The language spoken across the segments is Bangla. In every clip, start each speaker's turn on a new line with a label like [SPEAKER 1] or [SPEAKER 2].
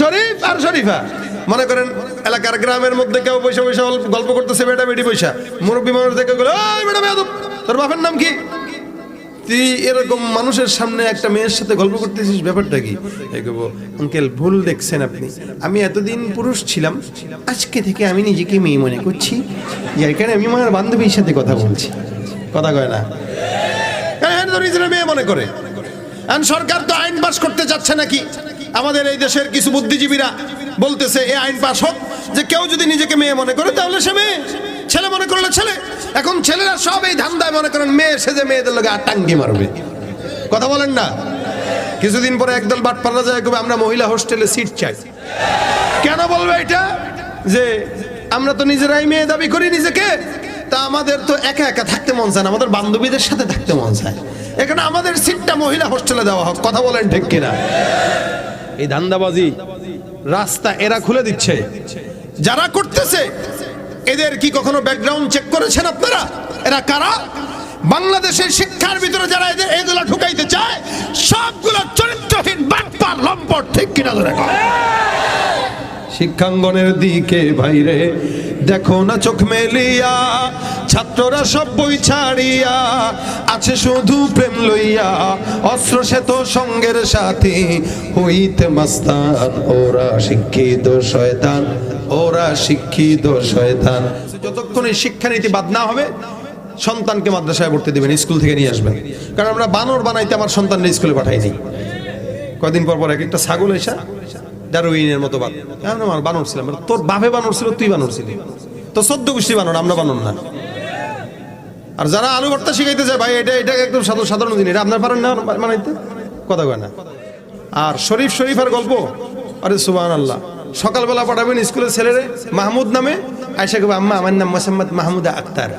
[SPEAKER 1] শরীফ আর শরীফা। মনে করেন এলাকার গ্রামের মধ্যে কেউ পয়সা পয়সা গল্প করতেছে, বেটা বেটি পয়সা, মুরব্বী মানুষ দেখে গেল, ওই বেটা বেয়াদব, তোর বাপের নাম কি? তুই এরকম মানুষের সামনে একটা মেয়ের সাথে গল্প করতেছিস, ব্যাপারটা কি? আঙ্কেল ভুল দেখছেন আপনি, আমি এতদিন পুরুষ ছিলাম, আজকে থেকে আমি নিজেকে মেয়ে মনে করছি, যার কারণে আমি আমার বান্ধবীর সাথে কথা বলছি। কথা কয় না? নিজেরা মেয়ে মনে করে। সরকার তো আইন পাস করতে যাচ্ছে নাকি, আমাদের এই দেশের কিছু বুদ্ধিজীবীরা বলতেছে এই আইন পাস হোক যে কেউ যদি নিজেকে মেয়ে মনে করে তাহলে সে মেয়ে, ছেলে মনে করলে ছেলে। এখন ছেলেরা সব এই ধান্দায় মনে করেন মেয়ে সেজে মেয়েদের লোকে আটাঙ্গি মারবে। কথা বলেন না? কিছুদিন পরে একদল বাটপাড়া যায় কবে আমরা মহিলা হোস্টেলে সিট চাই। কেন বলবে এটা? যে আমরা তো নিজেরাই মেয়ে দাবি করি নিজেকে, তা আমাদের তো একা একা থাকতে মন চায় না, আমাদের বান্ধবীদের সাথে থাকতে মন চায়, এখানে আমাদের সিটটা মহিলা হোস্টেলে দেওয়া হোক। কথা বলেন ঠিক কিনা? এই ধান্দাবাজি রাস্তা এরা খুলে দিচ্ছে। যারা করতেছে এদের কি কখনো ব্যাকগ্রাউন্ড চেক করেছেন আপনারা? এরা কারা? বাংলাদেশের শিক্ষার ভিতরে যারা এগুলা ঢুকাইতে চায় সবগুলো চরিত্রহীন বাটপার লম্পট। ঠিক কিনা ধরে শিক্ষাঙ্গনের দিকে ভাইরে দেখো না চোখ মেলিয়া, ছাত্ররা সব বই ছাড়িয়া আছে শুধু প্রেম লইয়া, অস্ত্র সে তো সঙ্গের সাথী হইতে মাস্তান, ওরা শিক্ষিত শয়তান, ওরা শিক্ষিত শয়তান। যতক্ষণ এই শিক্ষানীতি বাদ না হবে সন্তানকে মাদ্রাসায় পড়তে দিবেন, স্কুল থেকে নিয়ে আসবেন। কারণ আমরা বানর বানাইতে আমার সন্তানকে স্কুলে পাঠাইনি। কয়দিন পর পর এক একটা ছাগল এসা ডারউইনের মতো আমার বানর ছিলাম, তোর বাপে বানর ছিল, তুই বানর ছিলি, তো 14 গোষ্ঠী বানর, আমরা বানর না। আর যারা আলু ভর্তা শিখাইতে যায় ভাই এটা এটা একদম সাধারণ জিনিস, এটা আপনার পারেন না বানাইতে। কথা কয় না? আর শরীফ শরীফার গল্প, আরে সুবহানাল্লাহ, সকালবেলা পাঠাবেন স্কুলের ছেলেরে মাহমুদ নামে, আয়সা কবে আম্মা আমার নাম মোহাম্মদ মাহমুদা আক্তার।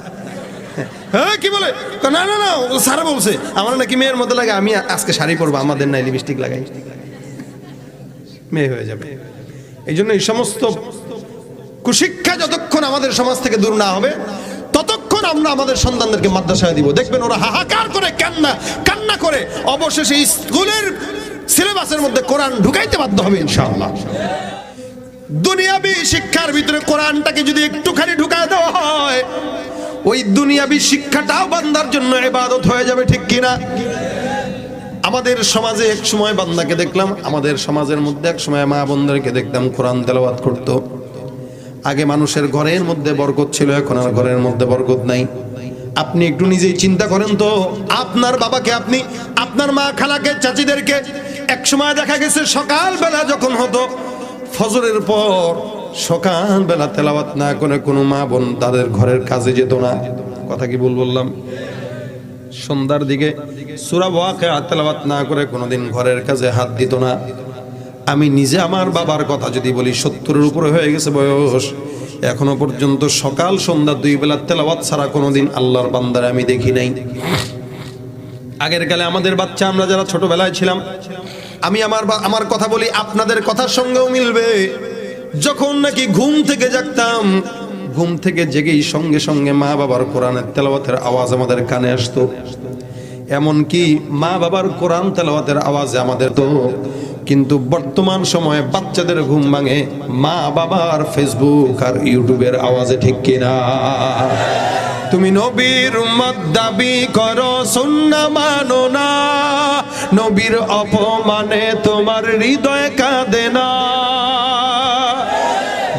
[SPEAKER 1] হ্যাঁ কি বলে? না না না স্যার বলছে আমার নাকি মেয়ের মতো লাগে, আমি আজকে শাড়ি পরবো, আমাদের নাই লিপস্টিক লাগাই, মেয়ে হয়ে যাবে। এই জন্য এই সমস্ত কুশিক্ষা যতক্ষণ আমাদের সমাজ থেকে দূর না হবে ততক্ষণ আমরা আমাদের সন্তানদেরকে মাদ্রাসায় দিব। দেখবেন ওরা হাহাকার করে কান্না করে অবশেষে স্কুলের সিলেবাসের মধ্যে কোরআন ঢুকাইতে বাধ্য হবে ইনশাআল্লাহ। দুনিয়াবি শিক্ষার ভিতরে কোরআনটাকে যদি একটুখানি ঢুকায় দেওয়া হয়, ওই দুনিয়াবি শিক্ষাটাও বান্দার জন্য ইবাদত হয়ে যাবে। ঠিক কিনা? আমাদের সমাজে এক সময় বান্দাকে দেখলাম, আমাদের সমাজের মধ্যে এক সময় মা বোনদেরকে দেখতাম কোরআন তেলাওয়াত করতো। আগে মানুষের ঘরের মধ্যে বরকত ছিল, এখন আর ঘরের মধ্যে বরকত নাই। আপনি একটু নিজেই চিন্তা করেন তো, আপনার বাবাকে আপনি, আপনার মা খালাকে চাচিদেরকে এক সময় দেখা গেছে সকালবেলা যখন হতো ফজরের পর সকালবেলা তেলাওয়াত না করে কোনো মা বোন তাদের ঘরের কাজে যেত না। কথা কি ভুল বললাম? সন্ধ্যার দিকে সূরা ওয়াকিয়া তেলাওয়াত না করে কোনোদিন ঘরের কাজে হাত দিত না। আমি নিজে আমার বাবার কথা যদি বলি, 70-এর উপরে হয়ে গেছে বয়স, এখনো পর্যন্ত সকাল সন্ধ্যা 2 বেলা তেলাওয়াত ছাড়া কোনোদিন আল্লাহর বান্দারে আমি দেখি নাই। আগের কালে আমাদের বাচ্চা, আমরা যারা ছোটবেলায় ছিলাম, আমি আমার কথা বলি আপনাদের কথার সঙ্গেও মিলবে, যখন নাকি ঘুম থেকে জাগতাম, ঘুম থেকে জেগেই সঙ্গে সঙ্গে মা বাবার কোরআনের তেলাওয়াতের আওয়াজ আমাদের কানে আসতো। এমনকি মা বাবার কোরআন তেলাওয়াতের আওয়াজে আমাদের তো, কিন্তু বর্তমান সময়ে বাচ্চাদের ঘুম ভাঙে মা বাবার ফেসবুক আর ইউটিউবের আওয়াজে। ঠিক কিনা? তুমি নবীর উম্মত দাবি করো, সুন্নাহ মানো না, নবীর অপমানে তোমার হৃদয় কাঁদে না।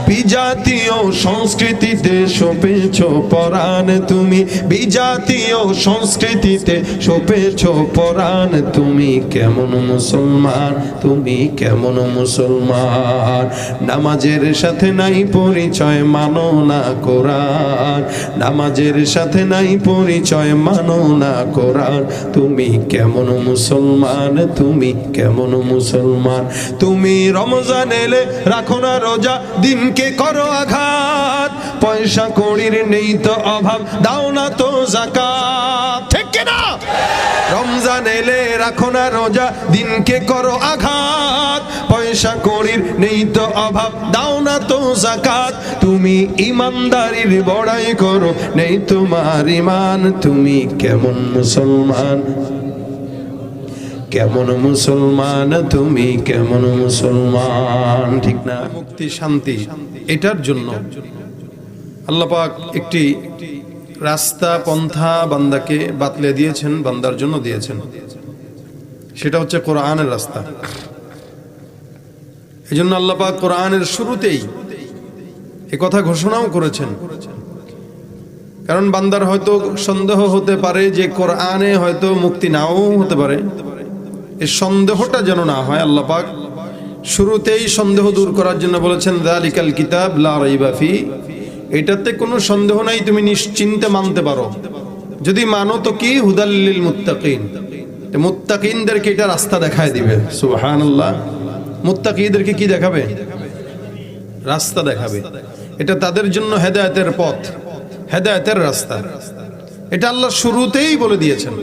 [SPEAKER 1] বিজাতীয় সংস্কৃতিতে সপেছ পরাণ তুমি, বিজাতীয় সংস্কৃতিতে সপেছ পরাণ তুমি, কেমন মুসলমান তুমি, কেমন মুসলমান? নামাজের সাথে নাই পরিচয়, মানো না কোরআন, নামাজের সাথে নাই পরিচয়, মানো না কোরআন, তুমি কেমন মুসলমান, তুমি কেমন মুসলমান? তুমি রমজান এলে রাখো না রোজা, দিনকে করো আঘাত, পয়সা কড়ির নেই তো অভাব, দাও না তো যাকাত। ঠিক কিনা? রমজান এলে রাখো না রোজা, দিনকে করো আঘাত, পয়সা কড়ির নেই তো অভাব, দাও না তো যাকাত। তুমি ইমানদারির বড়াই করো, নেই তোমার ঈমান, তুমি কেমন মুসলমান? কেমন মুসলমান তুমি, কেমন মুসলমান, ঠিক না? মুক্তি শান্তি এটার জন্য আল্লাহ পাক একটি রাস্তা পন্থা বান্দাকে বাতলে দিয়েছেন, বান্দার জন্য দিয়েছেন। সেটা হচ্ছে কোরআনের রাস্তা। এই জন্য আল্লাহ পাক কোরআনের শুরুতেই এ কথা ঘোষণাও করেছেন। কারণ বান্দার হয়তো সন্দেহ হতে পারে যে কোরআনে হয়তো মুক্তি নাও হতে পারে, এই সন্দেহটা যেন না হয়, আল্লাহ পাক শুরুতেই সন্দেহ দূর করার জন্য বলেছেন যালিকাল কিতাব লা রাইবা ফি, এটাতে কোনো সন্দেহ নাই, তুমি নিশ্চিন্তে মানতে পারো। যদি মানো তো কি, হুদাল লিল মুত্তাকিন, মুত্তাকিনদেরকে এটা রাস্তা দেখায় দিবে। সুবহানাল্লাহ। মুত্তাকিদেরকে কি দেখাবে? রাস্তা দেখাবে। এটা তাদের জন্য হেদায়েতের পথ, হেদায়েতের রাস্তা। এটা আল্লাহ শুরুতেই বলে দিয়েছেন।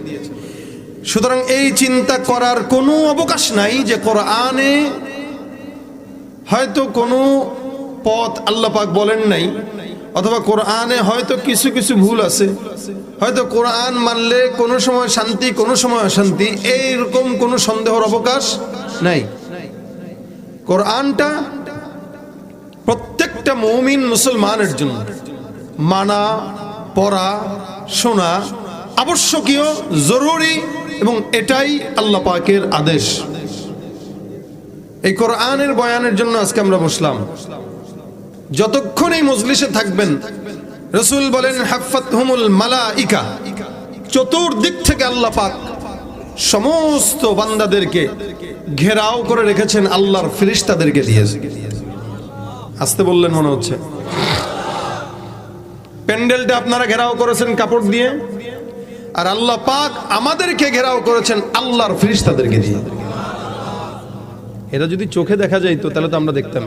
[SPEAKER 1] সুতরাং এই চিন্তা করার কোনো অবকাশ নাই যে কোরআনে হয়তো কোনো পথ আল্লাহ পাক বলেন নাই, অথবা কোরআনে হয়তো কিছু কিছু ভুল আছে, হয়তো কোরআন মানলে কোনো সময় শান্তি কোনো সময় অশান্তি, এইরকম কোনো সন্দেহের অবকাশ নাই। কোরআনটা প্রত্যেকটা মুমিন মুসলমানের জন্য মানা, পড়া, শোনা আবশ্যকীয়, জরুরি, এবং এটাই আল্লাহ পাকের আদেশ। এই কোরআনের বয়ানের জন্য আজকে আমরা বসলাম। যতক্ষণ এই মজলিসে থাকবেন, রাসূল বলেন হাফাতহুমুল মালাইকা, চতুর্দিক থেকে আল্লাহ পাক সমস্ত বান্দাদেরকে ঘেরাও করে রেখেছেন, আল্লাহর ফেরেশতাদেরকে দিয়েছে। আসতে বললেন মনে হচ্ছে। প্যান্ডেলটা আপনারা ঘেরাও করেছেন কাপড় দিয়ে, আর আল্লাহ পাক আমাদেরকে ঘেরাও করেছেন আল্লাহর ফেরেশতাদেরকে দিয়ে। এটা যদি চোখে দেখা যাইতো তাহলে তো আমরা দেখতাম,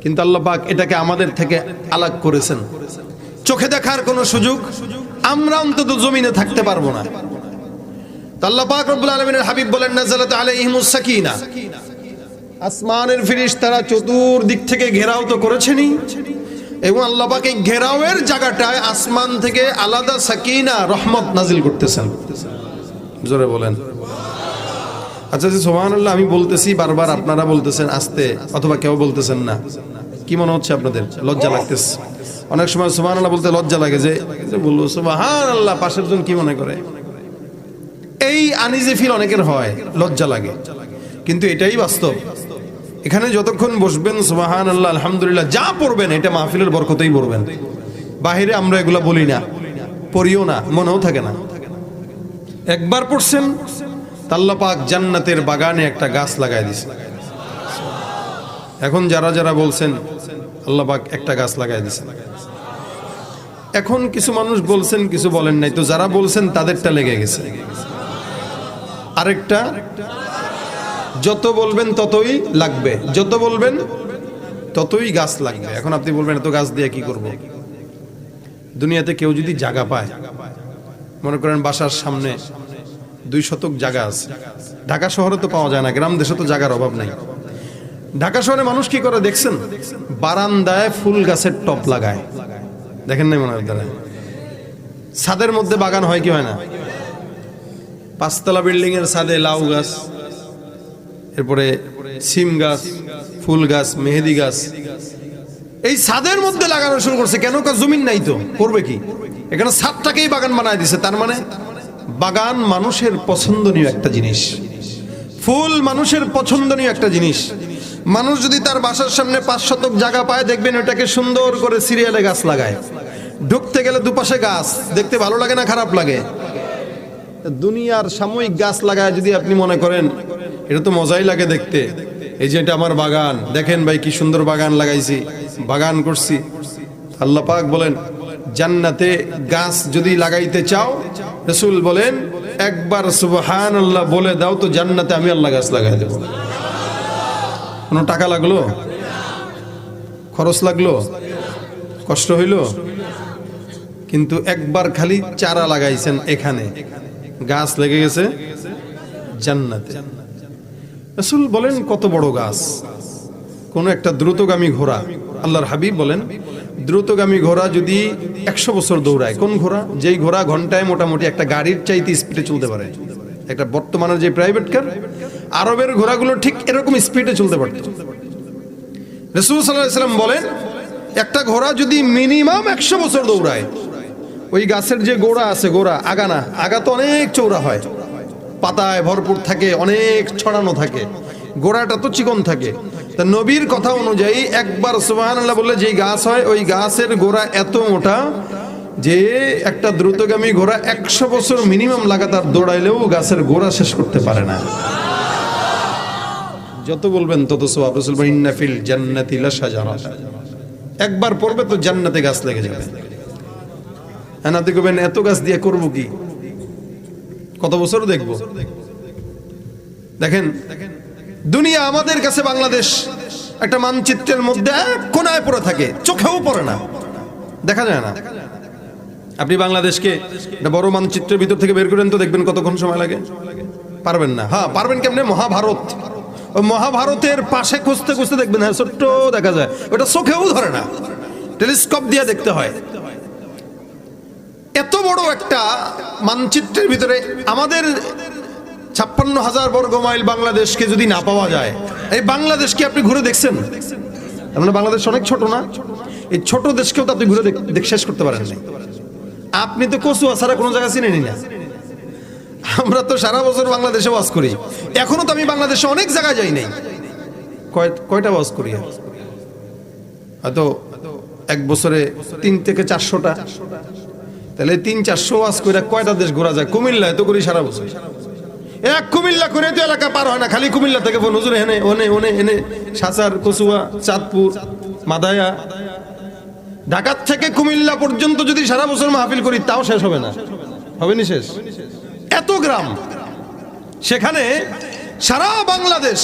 [SPEAKER 1] কিন্তু আল্লাহ পাক এটাকে আমাদের থেকে আলাদা করেছেন। চোখে দেখার কোনো সুযোগ আমরা অন্তত জমিনে থাকতে পারবো না। আল্লাহ পাক রব্বুল আলামিনের হাবিব বলেন নাযালাত আলাইহিমুস সাকিনা, আসমানের ফেরেশতারা চতুর্দিক থেকে ঘেরাও তো করেছেনই, এবং আল্লাহ পাক এই ঘেরাওয়ের জায়গাটায় আসমান থেকে আলাদা সাকিনা রহমত নাজিল করতেছেন। জোরে বলেন আচ্ছা সুবহানাল্লাহ। আমি বলতেছি বারবার, আপনারা বলতেছেন আস্তে, অথবা কেউ বলতেছেন না। কি মনে হচ্ছে আপনাদের? লজ্জা লাগতেছে? অনেক সময় সুবহানাল্লাহ বলতে লজ্জা লাগে, যে বলবো সুবহানাল্লাহ, পাশের জন কি মনে করে, এই আনইজি ফিল অনেকের হয়, লজ্জা লাগে। কিন্তু এটাই বাস্তব। এখানে যতক্ষণ বসবেন সুবহানাল্লাহ আলহামদুলিল্লাহ যা পড়বেন, এটা মাহফিলের বরকতেই পড়বেন। বাহিরে আমরা এগুলা বলি না, পড়িও না, মনেও থাকে না। একবার পড়ছেন, আল্লাহ পাক জান্নাতের বাগানে একটা গাছ লাগাই দিয়েছে। এখন যারা যারা বলছেন আল্লাহ পাক একটা গাছ লাগাই দিয়েছে, এখন কিছু মানুষ বলছেন কিছু বলেন নাই, তো যারা বলছেন তাদেরটা লেগে গেছে। আরেকটা, যত বলবেন ততই লাগবে, যত বলবেন ততই গাছ লাগবে। এখন আপনি বলবেন এত গাছ দিয়ে কি করব? দুনিয়াতে কেউ যদি জায়গা পায়, মনে করেন বাসার সামনে 2 শতক জায়গা আছে, ঢাকা শহরে তো পাওয়া যায় না, গ্রাম দেশে তো জায়গার অভাব নাই। ঢাকা শহরে মানুষ কি করে দেখছেন? বারান্দায় ফুল গাছের টপ লাগায়, দেখেন নাই মনে হয়? ছাদের মধ্যে বাগান হয় কি হয় না? 5তলা বিল্ডিং এর ছাদে লাউ গাছ, এরপরে সিম গাছ, ফুল গাছ, মেহেদি গাছ, এই ছাদের মধ্যে লাগানো শুরু করছে। কেন? জমিন নাই তো, করবে কি? এখানে ছাদটাকেই বাগান বানায় দিছে। তার মানে বাগান মানুষের পছন্দনীয় একটা জিনিস, ফুল মানুষের পছন্দনীয় একটা জিনিস। মানুষ যদি তার বাসার সামনে 5 শতক জায়গা পায়, দেখবেন ওটাকে সুন্দর করে সিরিয়ালে গাছ লাগায়। ঢুকতে গেলে দুপাশে গাছ, দেখতে ভালো লাগে না খারাপ লাগে? দুনিয়ার সাময়িক গাছ লাগায় যদি আপনি মনে করেন এটা তো মজাই লাগে দেখতে, এই যে এটা আমার বাগান, দেখেন ভাই কি সুন্দর বাগান লাগাইছি, বাগান করছি। আল্লাহ পাক বলেন জান্নাতে গাছ যদি লাগাইতে চাও, রাসূল বলেন একবার সুবহানাল্লাহ বলে দাও তো জান্নাতে আমি আল্লাহ গাছ লাগাই দেব। কোনো টাকা লাগলো? খরচ লাগলো? কষ্ট হইল? কিন্তু একবার খালি চারা লাগাইছেন, এখানে গাছ লেগে গেছে জান্নাতে। রাসূল বলেন কত বড় গাছ! কোন একটা দ্রুতগামী ঘোড়া, আল্লাহর হাবিব বলেন দ্রুতগামী ঘোড়া যদি 100 বছর দৌড়ায়, কোন ঘোড়া? যেই ঘোড়া ঘন্টায় মোটামুটি একটা গাড়ির চাইতে স্পিডে চলতে পারে, একটা বর্তমানের যে প্রাইভেট কার, আরবের ঘোড়াগুলো ঠিক এরকম স্পিডে চলতে পারত। রাসূল সাল্লাল্লাহু আলাইহি ওয়াসাল্লাম বলেন, একটা ঘোড়া যদি মিনিমাম 100 বছর দৌড়ায়, ওই গাছের যে গোড়া আছে, গোড়া আগা না, আগা তো অনেক চৌড়া হয়, পাতায় ভরপুর থাকে, অনেক ছড়ানো থাকে, গোড়াটা তো চিকন থাকে। তা নবীর কথা অনুযায়ী একবার সুবহানাল্লাহ বললে যেই গাছ হয়, ওই গাছের গোড়া এত মোটা যে একটা দ্রুতগামী ঘোড়া 100 বছর মিনিমাম লাগাতার দৌড়াইলেও গাছের গোড়া শেষ করতে পারে না। যত বলবেন তত সওয়াব। রাসূল বলেন, ইন্না ফিল জান্নাতি লাশাজারা, একবার পড়বে তো জান্নাতে গাছ লেগে যাবে। এনাতে কবেন এত গাছ দিয়ে করব কি, কত বছর দেখব। দেখেন দুনিয়া আমাদের কাছে বাংলাদেশ একটা মানচিত্রের মধ্যে এক কোনায় পড়ে থাকে, চোখেও পড়ে না, দেখা যায় না। আপনি বাংলাদেশকে একটা বড় মানচিত্রের ভিতর থেকে বের করেন তো দেখবেন কতক্ষণ সময় লাগে, পারবেন না। হ্যাঁ পারবেন কেমনে, মহাভারত, ওই মহাভারতের পাশে খুঁজতে খুঁজতে দেখবেন হ্যাঁ ছোট্ট দেখা যায়, ওটা চোখেও ধরে না, টেলিস্কোপ দিয়ে দেখতে হয়। এত বড় একটা মানচিত্রের ভিতরে আমাদের 56,000 বর্গ মাইল বাংলাদেশকে যদি না পাওয়া যায়, এই বাংলাদেশকে আপনি ঘুরে দেখছেন? আমরা বাংলাদেশ অনেক ছোট না, এই ছোট দেশকেও তো আপনি ঘুরে শেষ করতে পারেন না। আপনি তো কচুয়া ছাড়া কোনো জায়গা চিনেনি না। আমরা তো সারা বছর বাংলাদেশে ওয়াজ করি, এখনো তো আমি বাংলাদেশে অনেক জায়গায় যাই নাই। কয়টা ওয়াজ করি? হয়তো এক বছরে 3 থেকে 400টা। তাহলে 300-400 ওয়াজ করে কয়টা দেশ ঘোরা যায়? কুমিল্লায় তো করি সারা বছর, এক কুমিল্লা করে তো এলাকা পার হয় না, খালি কুমিল্লা থেকে ফোন, হুজুর এনে ওনে ওনে এনে, সাচার, কচুয়া, চাঁদপুর, মাদায়া, ঢাকা থেকে কুমিল্লা পর্যন্ত যদি সারা বছর মাহফিল করি তাও শেষ হবে না, হবে নি শেষ। এত গ্রাম, সেখানে সারা বাংলাদেশ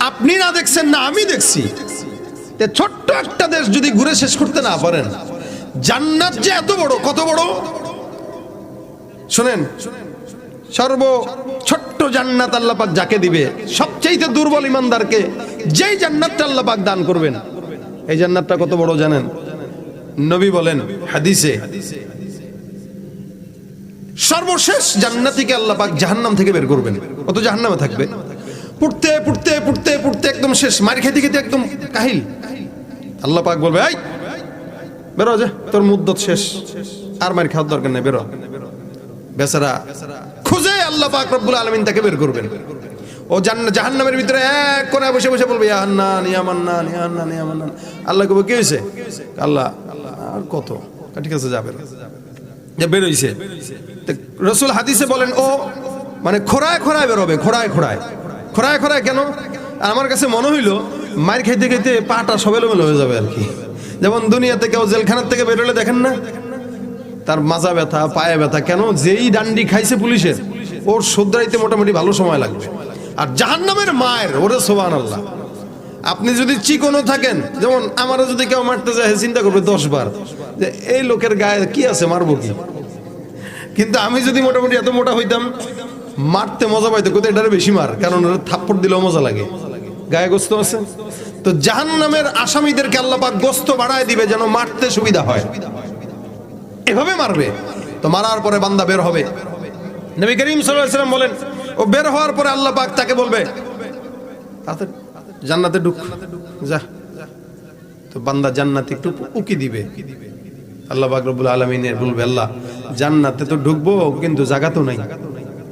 [SPEAKER 1] আপনি না দেখছেন না আমি দেখছি। ছোট্ট একটা দেশ যদি ঘুরে শেষ করতে না পারেন, জান্নাত যে এত বড়, কত বড় শুনেন। ছোট্ট জান্নাত আল্লাহ পাক যাকে দিবে, সবচেয়ে দুর্বল ইমানদারকে যেই জান্নাতটা আল্লাহ পাক দান করবেন, এই জান্নাতটা কত বড় জানেন? নবী বলেন হাদিসে, সর্বশেষ জান্নাতীকে আল্লাহ পাক জাহান্নাম থেকে বের করবেন। কত জাহান্নামে থাকবে, পড়তে পড়তে পড়তে পড়তে একদম শেষ, মার খেতে খেতে একদম কাহিল। আল্লাহ পাক বলবে, এই বেরো, যা তোর মুদ্দত শেষ, আর মার খাওয়ার দরকার নেই, বেরো। বেচারা খুঁজে আল্লাহ পাক রব্বুল আলামিন তাকে বের করবেন। ও জাহান্নামের ভিতরে এক কোণায় বসে বসে বলবে, ইয়া হান্নান ইয়া মান্নান ইয়া হান্নান ইয়া মান্নান। আল্লাহ কবে কি হয়েছে? আল্লাহ আর কত, ঠিক আছে যাবে, যে বের হইছে। রাসূল হাদিসে বলেন, ও মানে খোড়ায় খোড়ায় বেরোবে, খোড়ায় খোড়ায়। খোড়ায় খোড়ায় কেন? আমার কাছে মনে হইলো মার খাইতে খাইতে পাটা সবেলোমেলো হয়ে যাবে আর কি। যেমন দুনিয়াতে কেউ জেলখানার থেকে বেরোলে দেখেন না, তার মাজা ব্যথা, পায়ে ব্যথা, কেন? যেই ডান্ডি খাইছে পুলিশের, ওর শুধরাইতে মোটামুটি ভালো সময় লাগবে। আর জাহান্নামের মায়ের, ওরে সুবহানাল্লাহ, আপনি যদি চিকনও থাকেন, যেমন আমারও যদি কেউ মারতে যায়, চিন্তা করবে 10 বার যে এই লোকের গায়ে কি আছে, মারবো কি। কিন্তু আমি যদি মোটামুটি এত মোটা হইতাম, মারতে মজা পাইতো, কোথায় এটারে বেশি মার, কারণ ওরা থাপ্পড় দিলেও মজা লাগে, গায়ে গোস্ত আছে। তো জাহান্নামের আসামিদেরকে আল্লাহ পাক গোস্ত বাড়ায় দিবে যেন মারতে সুবিধা হয়, এভাবে মারবে। তো মারার পরে বান্দা বের হবে। নবী করিম সাল্লাল্লাহু আলাইহি ওয়াসাল্লাম বলেন, ও বের হওয়ার পরে আল্লাহ পাক তাকে বলবে, জান্নাতে ঢুক, যা। তো বান্দা জান্নাতে একটু উকি দিবে, আল্লাহ পাক রব্বুল আলামিনের বলবে, আল্লাহ জান্নাতে তো ঢুকবো কিন্তু জায়গা তো নাই।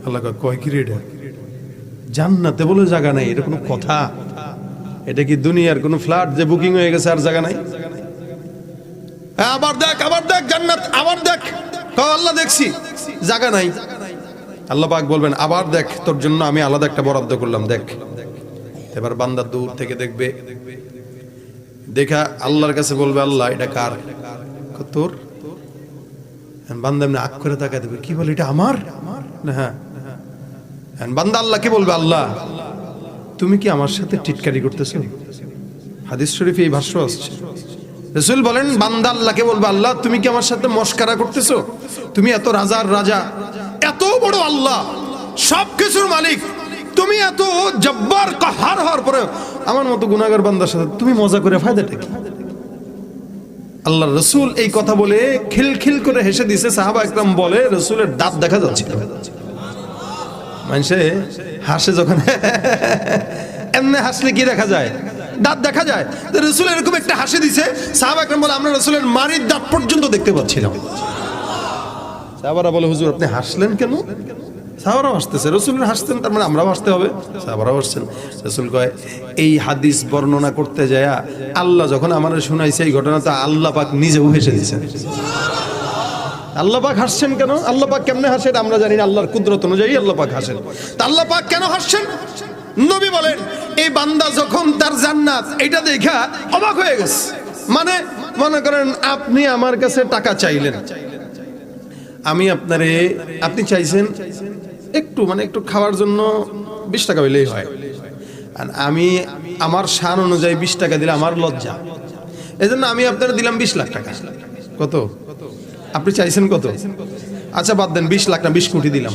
[SPEAKER 1] আল্লাহ কয় কি রে, এটা জান্নাতে বলে জায়গা নাই, এটা কোনো কথা? এটা কি দুনিয়ার কোনো ফ্ল্যাট যে বুকিং হয়ে গেছে আর জায়গা নাই? আবার দেখ, আবার দেখ জান্নাত, আবার দেখ। আল্লাহ দেখছি, জায়গা নাই। আল্লাহ পাক বলবেন, আবার দেখ, তোর জন্য আমি আলাদা একটা বরাদ্দ করলাম, দেখ। এবার বান্দা দূর থেকে দেখবে, দেখা আল্লাহর কাছে বলবে, আল্লাহ এটা কার? তোর। বান্দা এমনি আগ করে তাকায় দেবে, কি বলে এটা আমার? হ্যাঁ। বান্দা আল্লাহকে বলবে, আল্লাহ তুমি কি আমার সাথে টিটকারি করতেছো? হাদিস শরীফে এই ভাষ্য আসছে। রাসূল বলেন, বান্দা আল্লাহকে বলবে, আল্লাহ তুমি কি আমার সাথে মস্করা করতেছো? তুমি এত রাজার রাজা, এত বড় আল্লাহ, সবকিছুর মালিক, তুমি এত জব্বার কাহার হওয়ার পরে আমার মতো গুনাহগার বান্দার সাথে তুমি মজা করে ফায়দাটা কি? আল্লাহর রাসূল এই কথা বলে খিলখিল করে হেসে দিয়েছে। সাহাবা একরাম বলে, রাসূলের দাঁত দেখা যাচ্ছে। মানুষে হাসে যখন এমনি হাসলে কি দেখা যায়? দাঁত দেখা যায়। রাসূল এরকম একটা হাসি দিছে, সাহাবা একরাম বলে আমরা রাসূলের মারির দাঁত পর্যন্ত দেখতে পাচ্ছিলাম। সাহাবারা বলে হুজুর আপনি হাসলেন কেন? সাহাবারাও হাসতেছে, রাসূল হাসতেন, তার মানে আমরাও হাসতে হবে। সাহাবারাও হাসছেন। রাসূল কয় এই হাদিস বর্ণনা করতে যায় আল্লাহ যখন আমারে শুনাইছে এই ঘটনা, তো আল্লাহ পাক নিজেও হেসে দিয়েছেন। আল্লাহ পাক হাসছেন কেন? আল্লাহ পাক কেমনে হাসেন আমরা জানি না, আল্লাহর কুদরত অনুযায়ী আল্লাহ পাক হাসেন। তা আল্লাহ পাক কেন হাসছেন? নবী বলেন এই বান্দা যখন তার জান্নাত এটা দেখা অবাক হয়ে গেছে। মানে মনে করেন আপনি আমার কাছে টাকা চাইলেন, আমি আপনি চাইছেন একটু খাওয়ার জন্য 20 টাকা হইলেই হয়, আর আমি আমার শান অনুযায়ী 20 টাকা দিলে আমার লজ্জা, এজন্য আমি আপনার দিলাম 20 লাখ টাকা। কত আপনি চাইছেন? কত? আচ্ছা বাদ দেন, 20 লাখ না 20 কোটি দিলাম।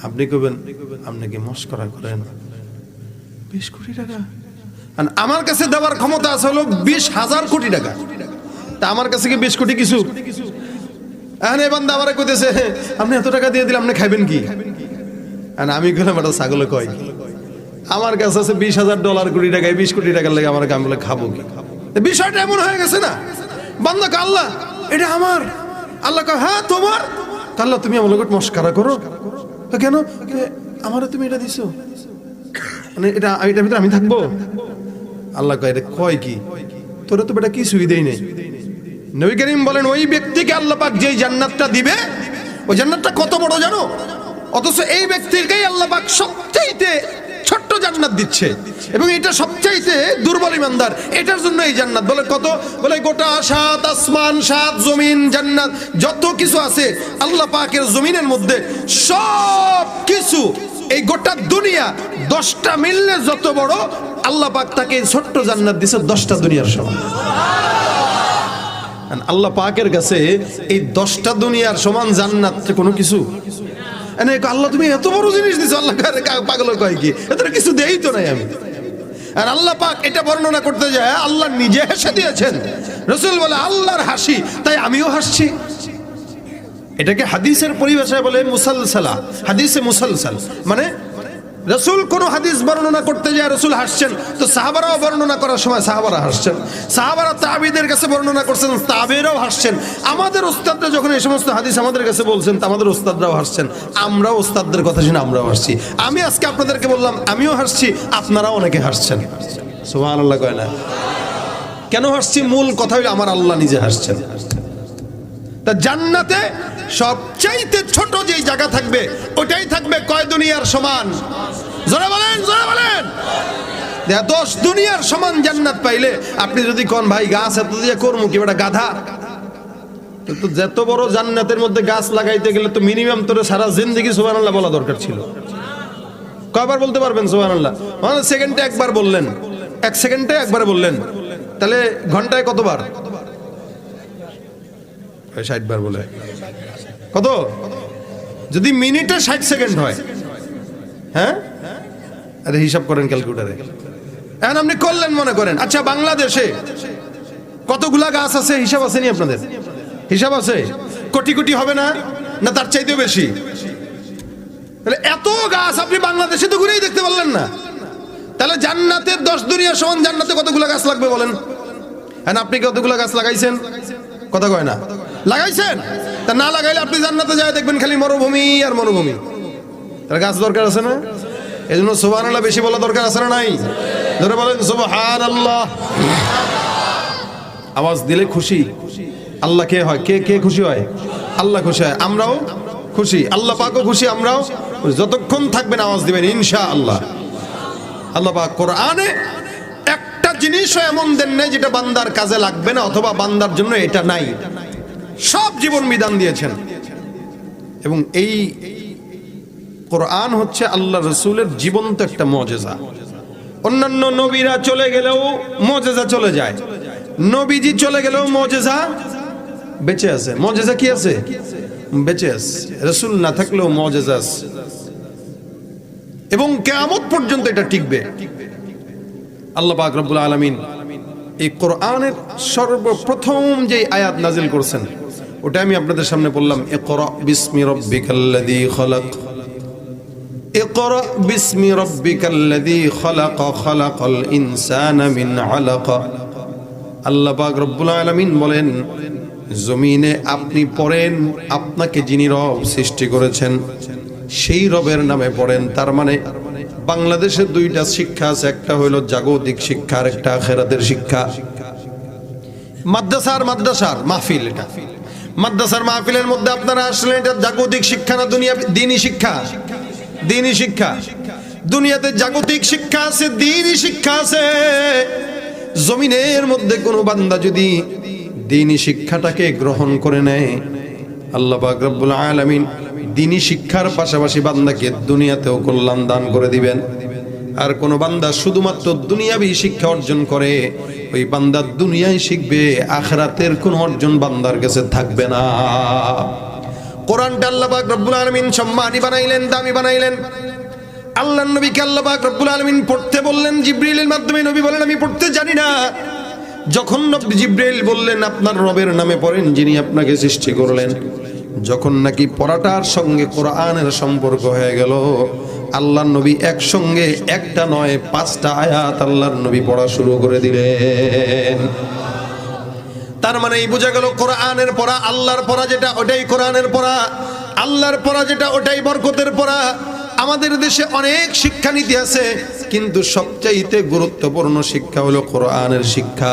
[SPEAKER 1] আপনি কইবেন আপনি কি মস্করা করেন? 20 কোটি টাকা আমার কাছে দেওয়ার ক্ষমতা আছে হলো 20,000 কোটি টাকা, তা আমার কাছে কি 20 কোটি কিছু? এখন এই বান্দা আমারে কইতেছে আপনি এত টাকা দিয়ে দিলাম, আপনি খাইবেন কি? আমি কইলাম এটা ছাগলে কয় কি, আমার কাছে আছে $20,000 কোটি টাকা, 20 কোটি টাকার লাগে আমার আমি বলে খাবো কি? বিষয়টা এমন হয়ে গেছে না, বান্দা কে আল্লাহ এটা আমার, আল্লাহ কয় হ্যাঁ তোমার, আল্লাহ তুমি আমার লোক মস্করা করো কেন? আমারে তুমি এটা দিছো, মানে এটার ভিতরে আমি থাকবো? আল্লাহ কয় এটা কয় কি, তোরা তো বেটা কিছুই দেই নাই। নবী করিম বলেন ওই ব্যক্তিকে আল্লাহ পাক যেই জান্নাতটা দিবে, ওই জান্নাতটা কত বড় জানো? অথচ এই ব্যক্তিকেই আল্লাহ পাক সবচাইতে ছোট্ট জান্নাত দিচ্ছে, এবং এটা সবচাইতে দুর্বল ইমানদার, এটার জন্য এই জান্নাত। বলে কত? বলে গোটা 7 আসমান 7 জমিন জান্নাত যত কিছু আছে আল্লাহ পাকের জমিনের মধ্যে সব কিছু, এই গোটা দুনিয়া 10টা মিললে যত বড়, আল্লাহ পাক তাকে ছোট্ট জান্নাত দিছে 10টা দুনিয়ার সমান। আল্লাহ পাকের কাছে এই 10টা দুনিয়ার সমান জান্নাত কোনো কিছু। আল্লাহ তুমি এত বড় জিনিস দিছো, আল্লাহ পাগল কয় কি, এত কিছু দেই তো নাই আমি। আর আল্লাহ পাক এটা বর্ণনা করতে যায় আল্লাহ নিজে হেসে দিয়েছেন। রাসূল বলে আল্লাহর হাসি, তাই আমিও হাসছি। এটাকে হাদিসের পরিভাষায় বলে মুসালসালা, হাদিসে মুসালসাল, মানে রাসূল কোন হাদিস বর্ণনা করতে যায় রাসূল হাসছেন, তো সাহাবারাও বর্ণনা করার সময় সাহাবারা হাসছেন, সাহাবারা তাবিদের কাছে বর্ণনা করছেন, তাবেরাও হাসছেন, আমাদের ওস্তাদরা যখন এই সমস্ত হাদিস আমাদের কাছে বলছেন তা আমাদের ওস্তাদরাও হাসছেন, আমরাও ওস্তাদদের কথা শুনে আমরাও হাসছি। আমি আজকে আপনাদেরকে বললাম আমিও হাসছি, আপনারাও অনেকে হাসছেন। সুবহানাল্লাহ কয় না? কেন হাসছি? মূল কথা হলো আমার আল্লাহ নিজে হাসছেন। তা জান্নাতে সবচাইতে ছোট যেই জায়গা থাকবে ওটাই থাকবে কয় দুনিয়ার সমান? জোরে বলেন, জোরে বলেন। 10 দুনিয়ার সমান জান্নাত পাইলে আপনি যদি কোন ভাই গাছ এত দিয়ে করমু কি বেটা গাধা, কিন্তু যত বড় জান্নাতের মধ্যে গাছ লাগাইতে গেলে তো মিনিমাম তোরে সারা জিন্দেগি সুবহানাল্লাহ বলা দরকার ছিল। কয়বার বলতে পারবেন সুবহানাল্লাহ? মানে সেকেন্ডে একবার বললেন, 1 সেকেন্ডে একবার বললেন, তাহলে ঘন্টায় কতবার? 60 বার বলে। কত? যদি মিনিটে 60 সেকেন্ড হয়, হ্যাঁ আরে হিসাব করেন ক্যালকুলেটরে। এখন আপনি করলেন মনে করেন, আচ্ছা বাংলাদেশে কতগুলা গাছ আছে হিসাব আছে নি আপনাদের? হিসাব আছে? কোটি কোটি হবে না? না তার চাইতেও বেশি? তাহলে এত গাছ আপনি বাংলাদেশে তো ঘুরেই দেখতে পারলেন না, তাহলে জান্নাতের 10 দুনিয়া সমান জান্নাতে কতগুলা গাছ লাগবে বলেন? হ্যাঁ আপনি কতগুলা গাছ লাগাইছেন? কথা কয় না? লাগাইছেন? তা না লাগাইলে আপনি জান্নাতে যায় দেখবেন খালি মরুভূমি আর মরুভূমি। তাহলে গাছ দরকার আছে না? এই জন্য সুবহানাল্লাহ বেশি বলা দরকার আছে না নাই? ধরে বলেন সুবহানাল্লাহ। আওয়াজ দিলে খুশি আল্লাহ কে হয়? কে খুশি হয়? আল্লাহ খুশি হয়, আমরাও খুশি, আল্লাহ পাকও খুশি, আমরাও। যতক্ষণ থাকবেন আওয়াজ দিবেন ইনশাআল্লাহ। আল্লাহ পাক কোরআনে একটা জিনিসও এমন দেন নাই যেটা বান্দার কাজে লাগবে না, অথবা বান্দার জন্য এটা নাই। সব জীবন বিধান দিয়েছেন, এবং এই কোরআন হচ্ছে আল্লাহ রাসূলের জীবন্ত একটা মুজিজা। অন্যান্য নবীরা চলে গেলেও মুজিজা চলে যায়, নবীজি চলে গেলেও মুজিজা বেঁচে আছে। মুজিজা কি আছে? বেঁচে আছে। রাসূল না থাকলেও মুজিজা আছে, এবং কিয়ামত পর্যন্ত এটা টিকবে। আল্লাহ পাক রব্বুল আলামিন এই কোরআনের সর্বপ্রথম যে আয়াত নাজিল করছেন ওটা আমি আপনাদের সামনে বললাম, ইকরা বিসমি রাব্বিকাল্লাযী খালাক। ইকরা বিসমি রাব্বিকাল্লাযী খালাক খালাকাল ইনসানা মিন আলাক। আল্লাহ পাক রব্বুল আলামিন বলেন, জমিনে আপনি পড়েন, আপনাকে যিনি রব সৃষ্টি করেছেন সেই রবের নামে পড়েন। তার মানে বাংলাদেশে দুইটা শিক্ষা আছে, একটা হলো জাগতিক শিক্ষা আর একটা আখিরাতের শিক্ষা। মাদ্রাসার মাহফিল, এটা মাদ্রাসার মাহফিলের মধ্যে আপনারা আসলে এটা জাগতিক শিক্ষা না দুনিয়া দ্বীনি শিক্ষা? দ্বীনি শিক্ষা। দুনিয়াতে জাগতিক শিক্ষা আছে, দ্বীনি শিক্ষা আছে। জমিনের মধ্যে কোনো বান্দা যদি দ্বীনি শিক্ষাটাকে গ্রহণ করে নেয়, আল্লাহ পাক রব্বুল আলামিন দ্বীনি শিক্ষার পাশাপাশি বান্দাকে দুনিয়াতেও কল্যাণ দান করে দিবেন। আর কোন বান্দা শুধুমাত্র দুনিয়াবি শিক্ষা অর্জন করে, ওই বান্দা দুনিয়ায় শিখবে, আখিরাতের কোন অর্জন বান্দার কাছে থাকবে না। কোরআনটা আল্লাহ পাক রব্বুল আলামিন সম্মানী বানাইলেন, দামি বানাইলেন। আল্লাহর নবীকে আল্লাহ পাক রব্বুল আলামিন পড়তে বললেন জিবরিলের মাধ্যমে। নবী বলেন, আমি পড়তে জানি না। যখন নবী জিবরিল বললেন, আপনার রবের নামে পড়েন যিনি আপনাকে সৃষ্টি করলেন, যখন নাকি পড়াটার সঙ্গে কোরআনের সম্পর্ক হয়ে গেল, আল্লাহর নবী একসঙ্গে একটা নয় 5টা আয়াত আল্লাহর নবী পড়া শুরু করে দিলেন। তার মানে এই বোঝা গেল, কোরআনের পড়া, আল্লাহর পড়া যেটা ওটাই কোরআনের পড়া, আল্লাহর পড়া যেটা ওটাই বরকতের পড়া। আমাদের দেশে অনেক শিক্ষানীতি আছে, কিন্তু সবচাইতে গুরুত্বপূর্ণ শিক্ষা হলো কোরআনের শিক্ষা।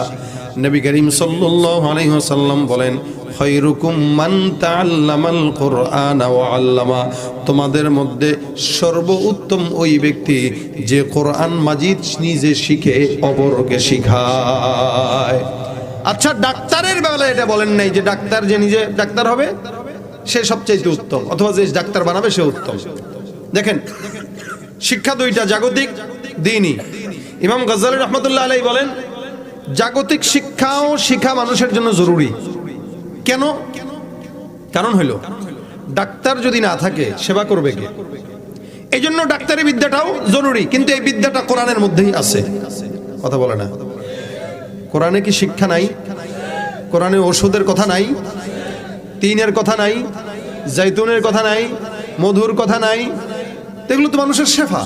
[SPEAKER 1] নবী করিম সাল্লাল্লাহু আলাইহি ওয়াসাল্লাম বলেন, খায়রুকুম মান তাআল্লামাল কুরআন ওয়া আল্লামা। তোমাদের মধ্যে সর্বোত্তম ওই ব্যক্তি যে কোরআন মাজিদ নিজে শিখে অপরকে শিখায়। আচ্ছা, ডাক্তারের বেলায় এটা বলেন নাই যে ডাক্তার যে নিজে ডাক্তার হবে সে সবচাইতে উত্তম, অথবা যে ডাক্তার বানাবে সে উত্তম। দেখেন, শিক্ষা দুইটা, জাগতিক, দ্বীনি। ইমাম গজ্জালী রাহমাতুল্লাহ আলাইহি বলেন, জাগতিক শিক্ষাও শিক্ষা মানুষের জন্য জরুরি। কেন? কারণ হইল, ডাক্তার যদি না থাকে সেবা করবে কে? এই জন্য ডাক্তারি বিদ্যাটাও জরুরি, কিন্তু এই বিদ্যাটা কোরআনের মধ্যেই আছে। কথা বলে না? কোরআনে কি শিক্ষা নাই? কোরআনে ওষুধের কথা নাই, তিনের কথা নাই, জাইতুনের কথা নাই, মধুর কথা নাই? এগুলো তো মানুষের শেফা।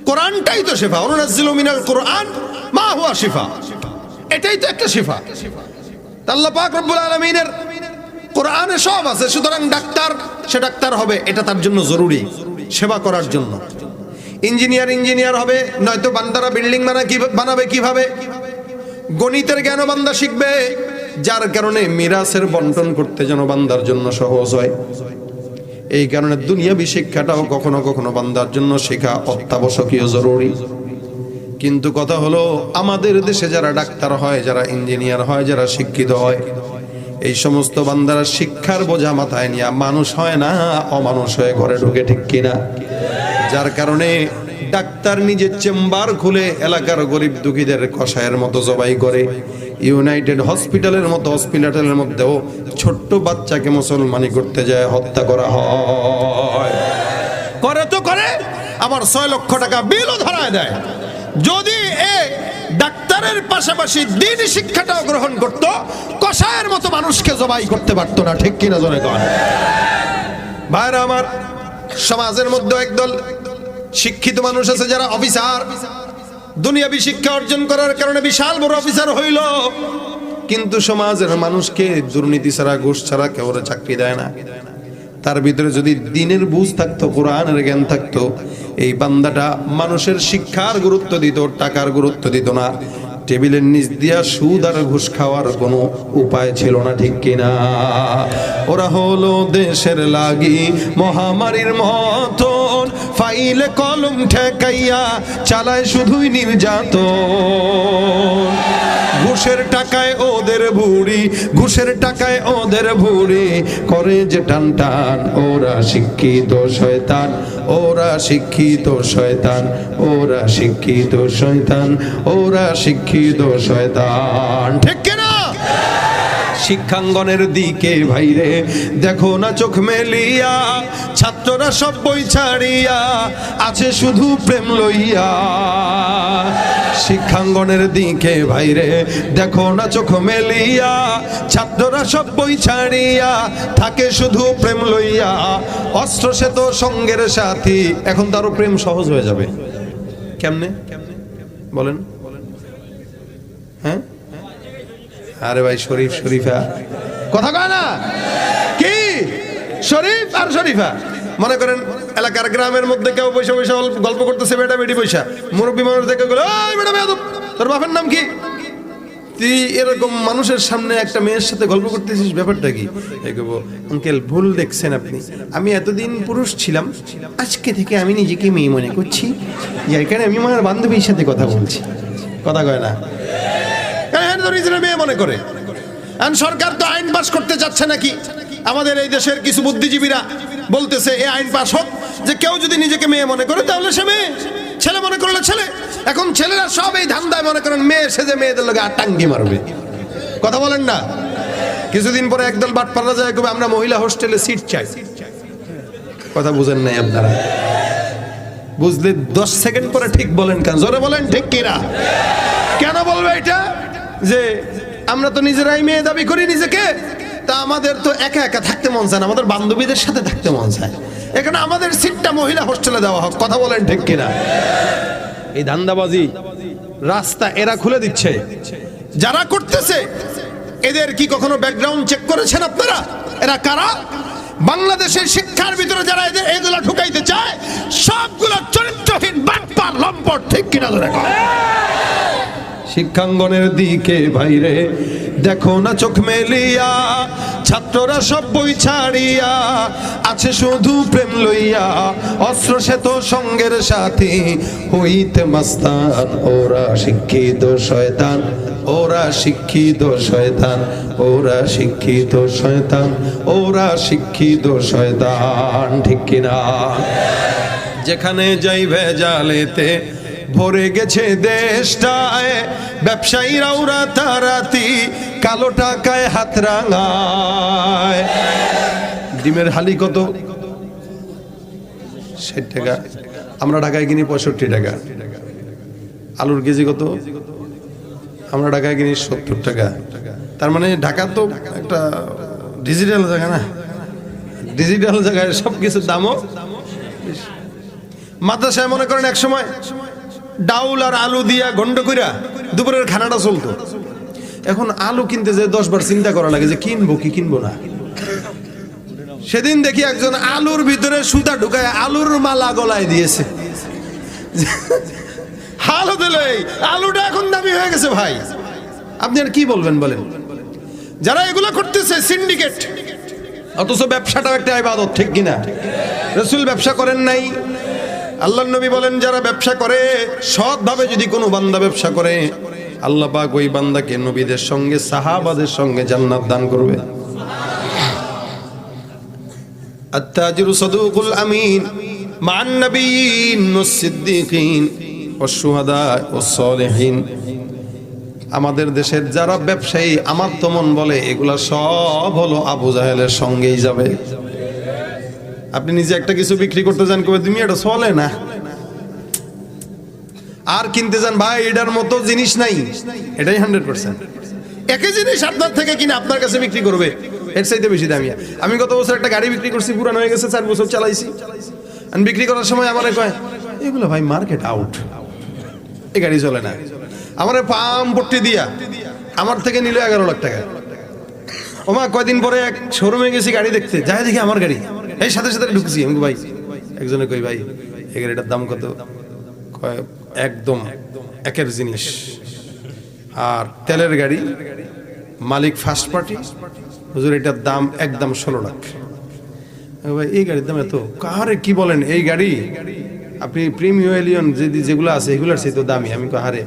[SPEAKER 1] কোরআনটাই তো শেফা। অনুনাজ্জিলু মিনাল কোরআন মা হুয়া শিফা। এটাই তো একটা শিফা। আল্লাহ পাক রব্বুল আলামিনের কোরআনে সব আছে। সুতরাং ডাক্তার, সে ডাক্তার হবে, এটা তার জন্য জরুরি, সেবা করার জন্য। ইঞ্জিনিয়ার হবে, নয়তো বান্দারা বিল্ডিং বানাবে কিভাবে? গণিতের জ্ঞান বান্দা শিখবে, যার কারণে মিরাসের বন্টন করতে যেন বান্দার জন্য সহজ হয়। এই কারণে দুনিয়াবি শিক্ষাটাও কখনো কখনো বান্দার জন্য শেখা অত্যাবশ্যকীয়, জরুরি। কিন্তু কথা হলো, আমাদের দেশে যারা ডাক্তার হয়, যারা ইঞ্জিনিয়ার হয়, যারা শিক্ষিত হয়, এই সমস্ত বান্দারা শিক্ষার বোঝা মাথায় নিয়ে মানুষ হয় না, অমানুষ হয়ে ঘরে ঢুকে, ঠিক কিনা? যার কারণে ডাক্তার নিজের চেম্বার খুলে এলাকার গরিব দুঃখীদের কষায়ের মতো জবাই করে। ইউনাইটেড হসপিটালের মতো হসপিটালের মধ্যেও ছোট্ট বাচ্চাকে মুসলমানি করতে যায় হত্যা করা হয়। করে তো করে, আবার 6 লক্ষ টাকা বিলও ধরায় দেয়। যদি ডাক্তারের পাশাপাশি দ্বীনি শিক্ষাটাও গ্রহণ করত, কষায়ের মতো মানুষকে জবাই করতে পারতো না, ঠিক কিনা জোরে কন? ভাইরা আমার, সমাজের মধ্যে একদল শিক্ষিত মানুষ আছে যারা অফিসার, দুনিয়াবি শিক্ষা অর্জন করার কারণে বিশাল বড় অফিসার হইল, কিন্তু সমাজের মানুষকে দুর্নীতি ছাড়া, ঘুষ ছাড়া কেউ চাকরি দেয় না। তার ভিতরে যদি দ্বীনের বুঝ থাকতো, কোরআনের জ্ঞান থাকতো, এই বান্দাটা মানুষের শিক্ষার গুরুত্ব দিত, টাকার গুরুত্ব দিত না। টেবিলের নিচ দিয়া সুদ আর ঘুষ খাওয়ার কোনো উপায় ছিল না, ঠিক কিনা? ওরা হলো দেশের লাগি মহামারীর মতন, ফাইলে কলম ঠেকাইয়া চালায় শুধুই নির্যাতন। ঘুষের টাকায় ওদের ভুড়ি, ঘুষের টাকায় ওদের ভুড়ি, করে যে টান টান। ওরা শিক্ষিত শয়তান, ওরা শিক্ষিত শয়তান, ওরা শিক্ষিত শয়তান, ওরা শিক্ষিত শয়তান, ঠিক কিনা? শিক্ষাঙ্গনের দিকে ভাইরে দেখো না চোখ মেলিয়া, ছাত্ররা সব বই ছাড়িয়া আছে শুধু প্রেম লইয়া। শিক্ষাঙ্গনের দিকে ভাইরে দেখো না চোখ মেলিয়া, ছাত্ররা সব বই ছাড়িয়া থাকে শুধু প্রেম লইয়া। অস্ত্র সে তো সঙ্গের সাথী, এখন তারও প্রেম সহজ হয়ে যাবে। কেমনে বলেন? হ্যাঁ, আরে ভাই শরীফ শরীফা কথা কয় না কি? শরীফ আর শরীফা মনে করেন এলাকার গ্রামের মধ্যে কেউ পয়সা পয়সা গল্প করতেছে, বেটা বেটি পয়সা, মুরব্বী মানুষ দেখে গেল, ওই বেটা বেয়াদব, তোর বাপের নাম কি? তুই এরকম মানুষের সামনে একটা মেয়ের সাথে গল্প করতেছিস, ব্যাপারটা কি? আঙ্কেল ভুল দেখছেন আপনি, আমি এতদিন পুরুষ ছিলাম, আজকে থেকে আমি নিজেকে মেয়ে মনে করছি, যার কারণে আমি আমার বান্ধবীর সাথে কথা বলছি। কথা কয় না? মেয়ে মনে করে। সরকার তো আইন পাস করতে যাচ্ছে নাকি, আমাদের এই দেশের কিছু বুদ্ধিজীবীরা বলতেছে এই আইন পাস হোক যে কেউ যদি নিজেকে মেয়ে মনে করে তাহলে সে মেয়ে, ছেলে মনে করলে ছেলে। এখন ছেলেরা সব এই ধান্দায় মনে করেন মেয়ে সেজে মেয়েদের লোকে আটাঙ্গি মারবে। কথা বলেন না? কিছুদিন পরে একদল বাটপাড়া যায় আমরা মহিলা হোস্টেলে সিট চাই। কথা বুঝেন নাই আপনারা? বুঝলে 10 সেকেন্ড পরে ঠিক বলেন কেন? জোরে বলেন ঠিক কিনা? কেন বলবে এটা? যে আমরা তো নিজেরাই মেয়ে দাবি করি নিজেকে, তা আমাদের তো একা একা থাকতে মন চায় না, আমাদের বান্ধবীদের সাথে থাকতে মন চায়, এখানে আমাদের সিটটা মহিলা হোস্টেলে দেওয়া হোক। কথা বলেন ঠিক কিনা? এই ধান্দাবাজি রাস্তা এরা খুলে দিচ্ছে। যারা করতেছে এদের কি কখনো ব্যাকগ্রাউন্ড চেক করেছেন আপনারা? এরা কারা? বাংলাদেশের শিক্ষার ভিতরে যারা এদের এগুলা ঢুকাইতে চায় সবগুলো চরিত্রহীন বাটপার লম্পট। ঠিক কিনা? ধরে শিক্ষাঙ্গনের দিকে ভাইরে দেখো না চোখ মেলিয়া, ছাত্ররা সব বই ছাড়িয়া আছে শুধু প্রেম লইয়া। অস্ত্র সে তো সঙ্গের সাথী হইতে মাস্তান, ওরা শিক্ষিত শয়তান, ওরা শিক্ষিত শয়তান, ওরা শিক্ষিত শয়তান, ওরা শিক্ষিত শয়তান। ঠিক কিনা? যেখানে যাই ভেজালেতে ভরে গেছে দেশটায়, ব্যবসায়ীরা ওরা তারাতি কালো টাকায় হাত রাঙায়। ডিমের হালি কত? 60 টাকা, আমরা ঢাকায় কিনি 65 টাকা। আলুর কেজি কত? আমরা ঢাকায় কিনি 70 টাকা। তার মানে ঢাকা তো একটা ডিজিটাল জায়গা না? ডিজিটাল জায়গায় সবকিছুর দামও। মাদ্রাসায় মনে করেন এক সময় ডাউল আর আলু দিয়া গন্ড কইরা দুপুরের খানাটা চলতো। এখন আলু কিনতে যে 10 বার চিন্তা করা লাগে যে কিনবো কি কিনবো না। সেদিন দেখি একজন আলুর ভিতরে সুতা ঢুকায় আলুর মালা গলায় দিয়েছে। হাল হতে আলুটা এখন দামি হয়ে গেছে ভাই। আপনি আর কি বলবেন বলেন? যারা এগুলো করতেছে সিন্ডিকেট, অথচ ব্যবসাটাও একটা ইবাদত। ঠিক কিনা? রাসূল ব্যবসা করেন নাই? আল্লাহর নবী বলেন যারা ব্যবসা করে সৎভাবে, যদি কোনো বান্দা ব্যবসা করে আল্লাহ পাক ওই বান্দাকে নবীদের সঙ্গে সাহাবাদের সঙ্গে জান্নাত দান করবে। আত-তাজিরু সাদুকুল আমিন মান নবিয়্যিন ওয়াস সিদ্দিকিন ওয়াস শুহাদা ওয়াস সালিহিন। আমাদের দেশের যারা ব্যবসায়ী আমার তো মন বলে এগুলা সব হলো আবু জাহেলের সঙ্গেই যাবে। আপনি নিজে একটা কিছু বিক্রি করতে যান, কবে তুমি এটা চলে না, আর কিনতে যান ভাই এটার মতো জিনিস নাই, এটাই 100%। একই জিনিস আপনার থেকে কিনে আপনার কাছে বিক্রি করবে এর চাইতে বেশি দামি। আমি গত বছর একটা গাড়ি বিক্রি করছি, পুরানো হয়ে গেছে, 4 বছর চালাইছি। আমি বিক্রি করার সময় আমারে কয় এগুলো ভাই মার্কেট আউট, এই গাড়ি চলে না। আমারে পাম পট্টি দিয়া আমার থেকে নিল 11 লাখ টাকা। ওমা কয়দিন পরে এক শোরুমে গেছি গাড়ি দেখতে, যাই দেখি আমার গাড়ি, এই সাথে সাথে ঢুকছি। আমি ভাই একজনে কই ভাই এই গাড়িটার দাম কত? কয় একদম একের জিনিস, আর তেলের গাড়ি, মালিক ফার্স্ট পার্টি, হুজুর এটার দাম একদম 16 লাখ। ভাই এই গাড়ির দাম এত? কারে কি বলেন? এই গাড়ি আপনি প্রিমিয়াম এলিয়ন যেগুলো আছে এগুলোর চেয়ে তো দামি। আমি কাহারে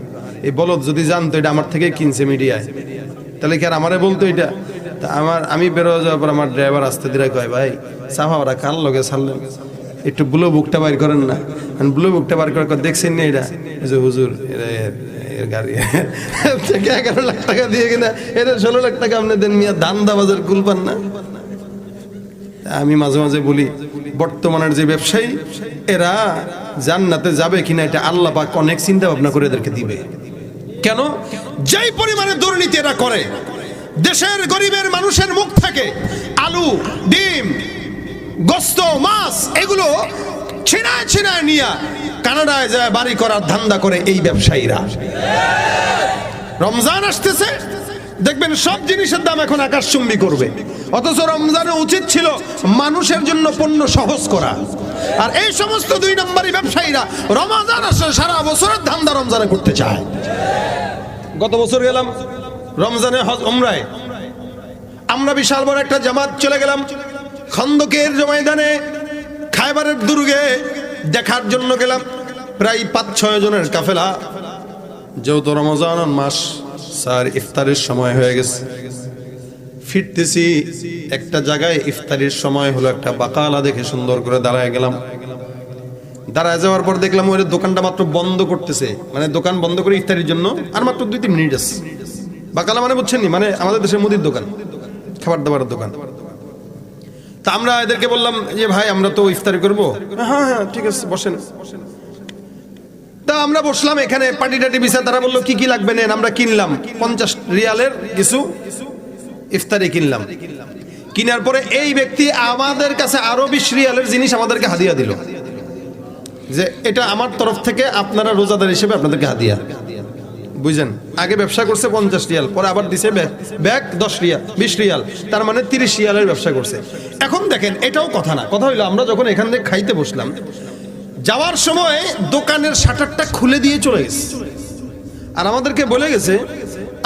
[SPEAKER 1] এই বলদ যদি জানতো এটা আমার থেকে কিনছে মিডিয়ায়, তাহলে কি আর আমারে বলতো এটা? তা আমি বেরো যাওয়ার পর আমার ড্রাইভার আসতে দিলে কয় ভাই সাফা ওরা কার লগে ছাড়লেন, একটু ব্লু বুকটা বাইর করেন না। ব্লু বুকটা বার করে দেখছেন না এটা? যে হুজুর এর গাড়ি থেকে 11 লাখ টাকা দিয়ে কিনা এর 16 লাখ টাকা আপনি দেন মিয়া, ধান্দা বাজার কুল পান না। আমি মাঝে মাঝে বলি বর্তমানের যে ব্যবসায়ী এরা জান্নাতে যাবে কিনা এটা আল্লাহ পাক অনেক চিন্তা ভাবনা করে এদেরকে দিবে। কেন? যেই পরিমাণে দুর্নীতি এরা করে, দেশের গরিবের মানুষের মুখ থেকে আলু, ডিম, গোস্ত, মাছ এগুলো ছিনায় ছিনায় নিয়ে কানাডায় যায় বাড়ি করার ধান্দা করে এই ব্যবসায়ীরা। রমজান আসতেছে, দেখবেন সব জিনিসের দাম এখন আকাশচুম্বী করবে, অথচ রমজানে উচিত ছিল মানুষের জন্য পণ্য সহজ করা। আর এই সমস্ত 2 নম্বরী ব্যবসায়ীরা রমজান আসে সারা বছরের ধান্দা রমজানে করতে চায়। গত বছর গেলাম রমজানে হজ উমরায়, আমরা বিশাল বড় একটা জামাত চলে গেলাম খন্দকের ময়দানে, খায়বারের দুর্গে দেখার জন্য গেলাম। প্রায় 5-6 জনের কাফেলা। যেহেতু রমজান মাস, স্যার ইফতারের সময় হয়ে গেছে, ফিরতেছি একটা জায়গায় ইফতারের সময় হলো, একটা বাকালা দেখে সুন্দর করে দাঁড়ায় গেলাম। দাঁড়ায় যাওয়ার পর দেখলাম ওই দোকানটা মাত্র বন্ধ করতেছে, মানে দোকান বন্ধ করে ইফতারের জন্য আর মাত্র 2-3 মিনিট আছে। বাকালা মানে বুঝছেন নি, মানে আমাদের দেশের মুদির দোকান, খাবার দাবারের দোকান। তা আমরা এদেরকে বললাম যে ভাই আমরা তো ইফতারি করবো। হ্যাঁ হ্যাঁ ঠিক আছে বসেন। তা আমরা বসলাম এখানে, পার্টি টাটি বিছা। তারা বললো কি কি লাগবে নেন। আমরা কিনলাম 50 রিয়ালের কিছু ইফতারি কিনলাম। কিনার পরে এই ব্যক্তি আমাদের কাছে আরো 20 রিয়ালের জিনিস আমাদেরকে হাদিয়া দিল, যে এটা আমার তরফ থেকে আপনারা রোজাদার হিসেবে আপনাদেরকে হাদিয়া। বুঝছেন, আগে ব্যবসা করছে 50 রিয়াল, পরে আবার দিছে ব্যাগ 10 রিয়াল, 20 রিয়াল, তার মানে 30 রিয়ালের ব্যবসা করছে। এখন দেখেন এটাও কথা না, কথা হইলো আমরা যখন এখান থেকে খাইতে বসলাম, যাওয়ার সময় দোকানের শাটারটা খুলে দিয়ে চলে গেছে, আর আমাদেরকে বলে গেছে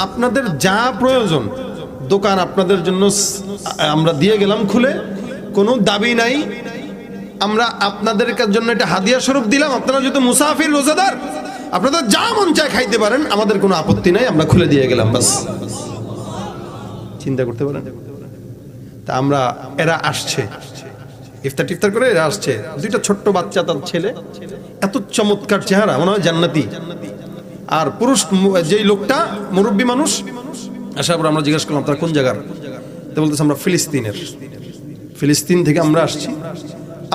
[SPEAKER 1] আপনাদের যা প্রয়োজন দোকান আপনাদের জন্য আমরা দিয়ে গেলাম খুলে, কোনো দাবি নাই, আমরা আপনাদের জন্য এটা হাদিয়া স্বরূপ দিলাম। আপনারা যেহেতু মুসাফির রোজাদার, আপনাদের যা মন চায় খাইতে পারেন, আমাদের কোনো আপত্তি নাই, আমরা খুলে দিয়ে গেলাম বাস। চিন্তা করতে পারেন। তা আমরা, এরা আসছে ইফতার টিফতার করে, এরা আসছে, 2টা ছোট্ট বাচ্চা, তার ছেলে, এত চমৎকার চেহারা, মনে হয় জান্নাতি। আর পুরুষ যেই লোকটা মুরব্বী মানুষ, আসার পর আমরা জিজ্ঞাসা করলাম আপনারা কোন জায়গার? তো বলতেছে আমরা ফিলিস্তিন থেকে আমরা আসছি,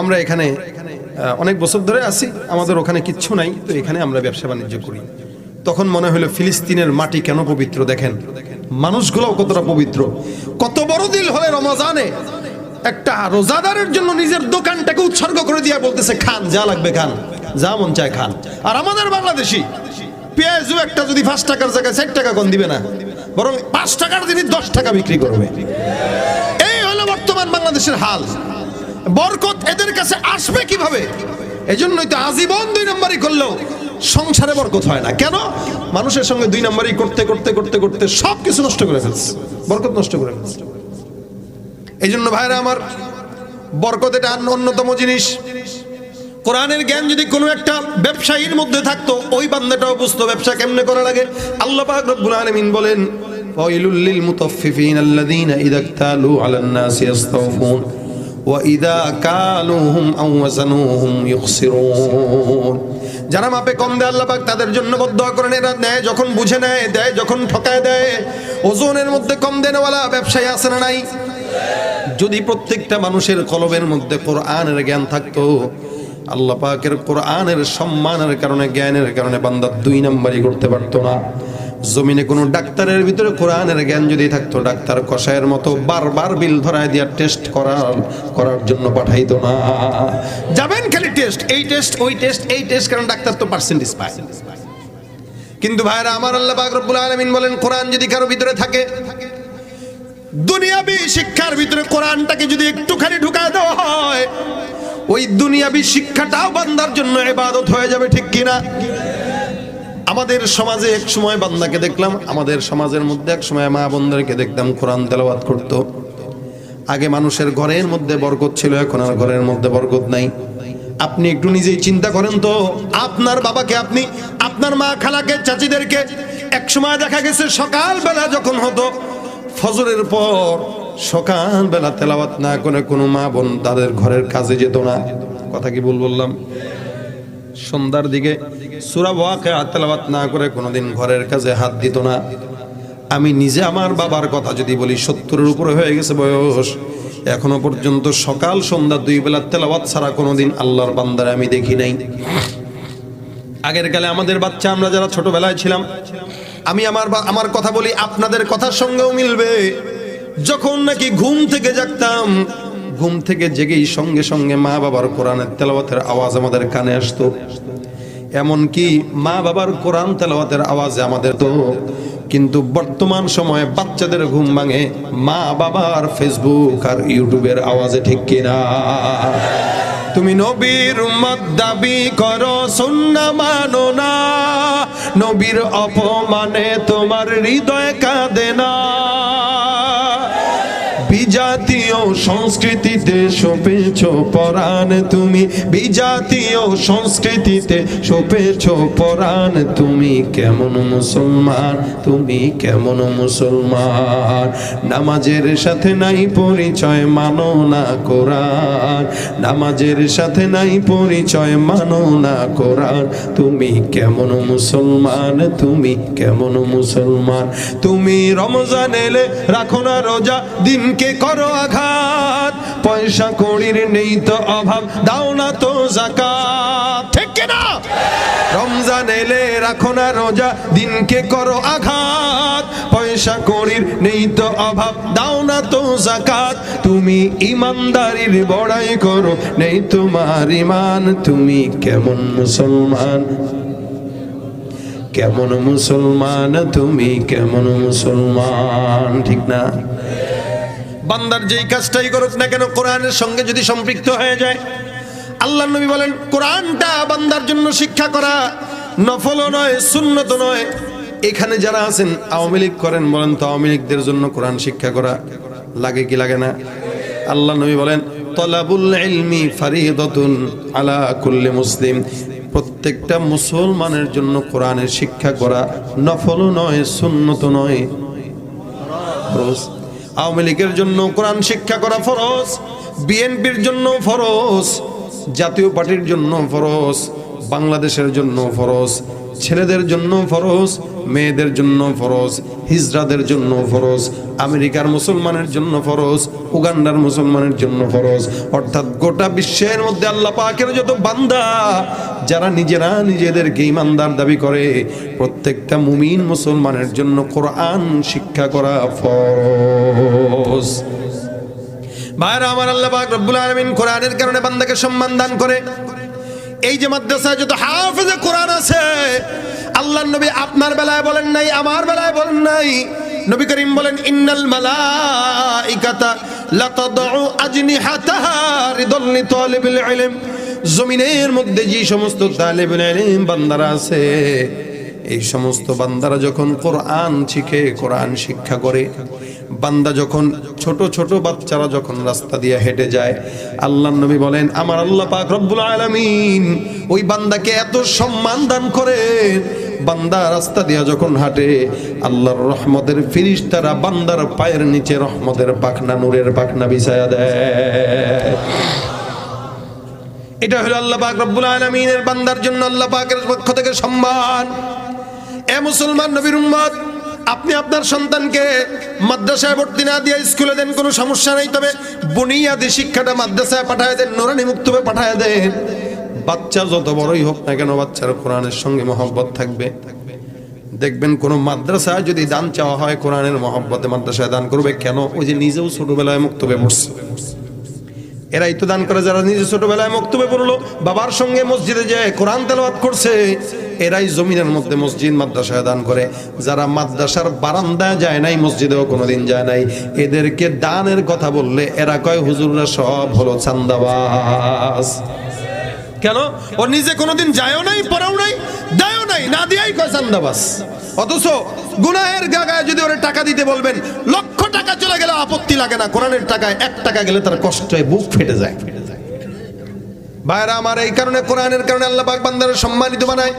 [SPEAKER 1] আমরা এখানে অনেক বছর ধরে আছি, আমাদের ওখানে কিচ্ছু নাই, তো এখানে আমরা ব্যবসা বাণিজ্য করি। তখন মনে হলো ফিলিস্তিনের মাটি কেন পবিত্র, দেখেন মানুষগুলোও কতটা পবিত্র। কত বড় দিল হলে রমজানে একটা রোজাদারের জন্য নিজের দোকানটাকে উৎসর্গ করে দিয়ে বলতেছে খান, যা লাগবে খান, যা মন চায় খান। আর আমাদের বাংলাদেশি পেঁয়াজও একটা যদি 5 টাকার জায়গায় 4 টাকা কোন দিবে না, বরং 5 টাকার জিনিস 10 টাকা বিক্রি করবে। এই হলো বর্তমান বাংলাদেশের হাল। বরকত এদের কাছে আসবে কিভাবে? এজন্যই তো আজীবন 2 নম্বরই করলেও সংসারে বরকত হয় না। কেন? মানুষের সঙ্গে 2 নম্বরই করতে করতে করতে করতে সব কিছু নষ্ট করে ফেলছে, বরকত নষ্ট করে ফেলছে। এই জন্য ভাইরা আমার, বরকত এটা অন্যতম জিনিস। কোরআনের জ্ঞান যদি কোনো একটা ব্যবসায়ীর মধ্যে থাকতো, ওই বান্দাটাও বুঝতো ব্যবসা কেমনে করা লাগে। আল্লাহ পাক রব্বুল আলামিন বলেন ওয়াইলুল লিল মুতাফফিফিন আল্লাযীনা ইযা ইকতালু আলান নাসি ইস্তাওফুন ওয়া ইযা কালুহুম আও ওয়াজানুহুম ইখসিরুন। যারা মাপে কম দেয় আল্লাহ পাক তাদের জন্য বদদোয়া করেন, এরা নেয় যখন বুঝে নেয়, দেয় যখন ঠকায় দেয়। ওজনের মধ্যে কম দেনওয়ালা ব্যবসায়ী আছে না নাই? যদি প্রত্যেকটা মানুষের কলবের মধ্যে কোরআনের জ্ঞান থাকতো, আল্লাহ পাকের কোরআনের সম্মানের কারণে, জ্ঞানের কারণে বান্দা 2 নম্বরই করতে পারতো না। জমিনে কোনো ডাক্তারের ভিতরে কোরআনের জ্ঞান যদি থাকতো, ডাক্তার কষায়ের মতো বারবার বিল ধরায় দিয়া টেস্ট করার জন্য পাঠাইতো না। যাবেন খালি টেস্ট, এই টেস্ট ওই টেস্ট এই টেস্ট, কারণ ডাক্তার তো পার্সেন্টেজ পায়। কিন্তু ভাইরা আমার, আল্লাহ পাক রব্বুল আলামিন বলেন কোরআন যদি কারো ভিতরে থাকে, দুনিয়াবি শিক্ষার ভিতরে কোরআনটাকে যদি একটুখানি ঢুকায় দেওয়া হয়, ওই দুনিয়াবি শিক্ষাটাও বান্দার জন্য ইবাদত হয়ে যাবে, ঠিক কিনা? আমাদের সমাজে এক সময় বান্দাকে দেখলাম, আমাদের সমাজের মধ্যে এক সময় মা বোনদেরকে দেখতাম কোরআন তেলাওয়াত করত। আগে মানুষের ঘরের মধ্যে বরকত ছিল, এখন আর ঘরের মধ্যে বরকত নাই। আপনি একটু নিজেই চিন্তা করেন তো, আপনার বাবাকে আপনি, আপনার মা খালাকে, চাচিদেরকে এক সময় দেখা গেছে সকালবেলা যখন হতো ফজরের পর, সকালবেলা তেলাওয়াত না করে কোনো মা বোন তাদের ঘরের কাজে যেত না। কথা কি ভুল বললাম? সন্ধ্যার দিকে সূরা ওয়াকিয়া তেলাওয়াত না করে কোনোদিন ঘরের কাজে হাত দিত না। আমি নিজে আমার বাবার কথা যদি বলি, 70-এর উপরে হয়ে গেছে বয়স, এখনো পর্যন্ত সকাল সন্ধ্যা 2 বেলা তেলাওয়াত ছাড়া কোনোদিন আল্লাহর বান্দারে আমি দেখি নাই। আগের কালে আমাদের বাচ্চা, আমরা যারা ছোটবেলায় ছিলাম, আমি আমার কথা বলি, আপনাদের কথার সঙ্গেও মিলবে। যখন নাকি ঘুম থেকে জাগতাম, ঘুম থেকে জেগেই সঙ্গে সঙ্গে মা বাবার কোরআনের তেলাওয়াতের আওয়াজ আমাদের কানে আসতো। এমনকি মা বাবার কোরআন তেলাওয়াতের আওয়াজে আমাদের তো, কিন্তু বর্তমান সময়ে বাচ্চাদের ঘুম ভাঙে মা বাবার ফেসবুক আর ইউটিউবের আওয়াজে, ঠিক কিনা? তুমি নবীর উম্মত দাবি করো, সুন্নাহ মানো না, নবীর অপমানে তোমার হৃদয় কাঁদে না। বিজাতীয় সংস্কৃতিতে সপেছ পরাণ তুমি, বিজাতীয় সংস্কৃতিতে সপেছ পরাণ তুমি। কেমন মুসলমান তুমি, কেমন মুসলমান? নামাজের সাথে নাই পরিচয়, মানো না কোরআন, নামাজের সাথে নাই পরিচয়, মানো না কোরআন। তুমি কেমন মুসলমান, তুমি কেমন মুসলমান? তুমি রমজান এলে রাখো না রোজা, দিনকে করো আঘাত, পয়সা কড়ির নেই তো অভাব, দাও না তো যাকাত, ঠিক কিনা? রমজান এলে রাখো না রোজা, দিনকে করো আঘাত, পয়সা কড়ির নেই তো অভাব, দাও না তো যাকাত। তুমি ইমানদারির বড়াই করো, নেই তোমার ঈমান। তুমি কেমন মুসলমান, কেমন মুসলমান? তুমি কেমন মুসলমান? ঠিক না? বান্দার যেই কাজটাই করুক না কেন, কোরআনের সঙ্গে যদি সম্পৃক্ত হয়ে যায়, আল্লাহর নবী বলেন কোরআনটা বান্দার জন্য শিক্ষা করা, নফলও নয়, সুন্নতও নয়। এখানে যারা আছেন আওয়ামী লীগ করেন, বলেন তো আওয়ামী লীগদের জন্য কোরআন শিক্ষা করা লাগে কি লাগে না? আল্লাহর নবী বলেন তলাবুল ইলমি ফারিদাতুন আলা কুল্লি মুসলিম, প্রত্যেকটা মুসলমানের জন্য কোরআনের শিক্ষা করা নফলও নয়, সুন্নতও নয়, ফরজ। আওয়ামী লীগের জন্য কোরআন শিক্ষা করা ফরজ, বিএনপির জন্য ফরজ, জাতীয় পার্টির জন্য ফরজ, বাংলাদেশের জন্য ফরজ, ছেলেদের জন্য ফরজ, মেয়েদের জন্য ফরজ, হিজড়াদের জন্য ফরজ, আমেরিকার মুসলমানের জন্য ফরজ, উগান্ডার মুসলমানের জন্য ফরজ। অর্থাৎ গোটা বিশ্বের মধ্যে আল্লাহ পাকের যত বান্দা, যারা নিজেরা নিজেদেরকে ইমানদার দাবি করে, প্রত্যেকটা মুমিন মুসলমানের জন্য কোরআন শিক্ষা করা ফরজ। ভাইরা আমার, আল্লাহ পাক রব্বুল আলামিন কোরআনের কারণে বান্দাকে সম্মান দান করে। এই যে মাদ্রাসায় যত হাফেজে কোরআন আছে, আল্লাহর নবী আপনার বেলায় বলেন নাই, আমার বেলায় বলেন নাই। নবী করিম বলেন ইন্নাল মালাইকাতা লাতাদউ আজনিহাতাহা রিদাল লিতালিবিল ইলম। জমিনের মধ্যে যে সমস্ত তালিবুল ইলম বান্দারা আছে, এই সমস্ত বান্দারা যখন কোরআন শিখে, কোরআন শিক্ষা করে, বান্দা যখন ছোট ছোট বাচ্চারা যখন রাস্তা দিয়ে হেঁটে যায়, আল্লাহর নবী বলেন আমার আল্লাহ পাক রব্বুল আলামিন ওই বান্দাকে এত সম্মান দান করে, বান্দা রাস্তা দিয়ে যখন হাঁটে, আল্লাহর রহমতের ফেরেশতারা বান্দার পায়ের নিচে রহমতের পাখনা, নূরের পাখনা বিছায়া দেয়। এটা হলো আল্লাহ পাক রব্বুল আলামিনের বান্দার জন্য আল্লাহ পাকের পক্ষ থেকে সম্মান। এ মুসলমান নবীর উম্মত, আপনি আপনার সন্তানকে মাদ্রাসায় ভর্তি না দিয়ে স্কুলে দেন, কোনো সমস্যা নেই, তবে বুনিয়াদি শিক্ষাটা মাদ্রাসায় পাঠায় দেন, নুরানি মুক্তবে পাঠায় দেন। বাচ্চা যত বড়ই হোক না কেন, বাচ্চার কোরআনের সঙ্গে মহব্বত থাকবে। দেখবেন কোন মাদ্রাসায় যদি দান চাওয়া হয়, কোরআনের মহব্বতে মাদ্রাসায় দান করবে। কেন? ওই যে নিজেও ছোটবেলায় মুক্তবে পড়ছে, এরাই তো দান করে। যারা নিজে ছোটবেলায় মুক্তবে পড়লো, বাবার সঙ্গে মসজিদে যায় কোরআন তেলাওয়াত করছে, এরাই জমিনের মধ্যে মসজিদ মাদ্রাসায় দান করে। যারা মাদ্রাসার বারান্দায় যায় নাই, মসজিদেও কোনোদিন যায় নাই, এদেরকে দানের কথা বললে এরা কয় হুজুররা সব হলো চান্দাবাজ। কেন? ও নিজে কোনোদিন যায়ও নাই, পড়াও নাই, দেয়ও নাই, না দিয়াই কয় চান্দাবাজ। অথচ গুনাহের জায়গায় যদি ওরে টাকা দিতে বলবেন, লক্ষ টাকা চলে গেলে আপত্তি লাগে না, কোরআনের টাকায় 1 টাকা গেলে তার কষ্টে বুক ফেটে যায়। ভাইরা আমার, এই কারণে কোরআনের কারণে আল্লাহ পাক বান্দাকে সম্মানিত বানায়।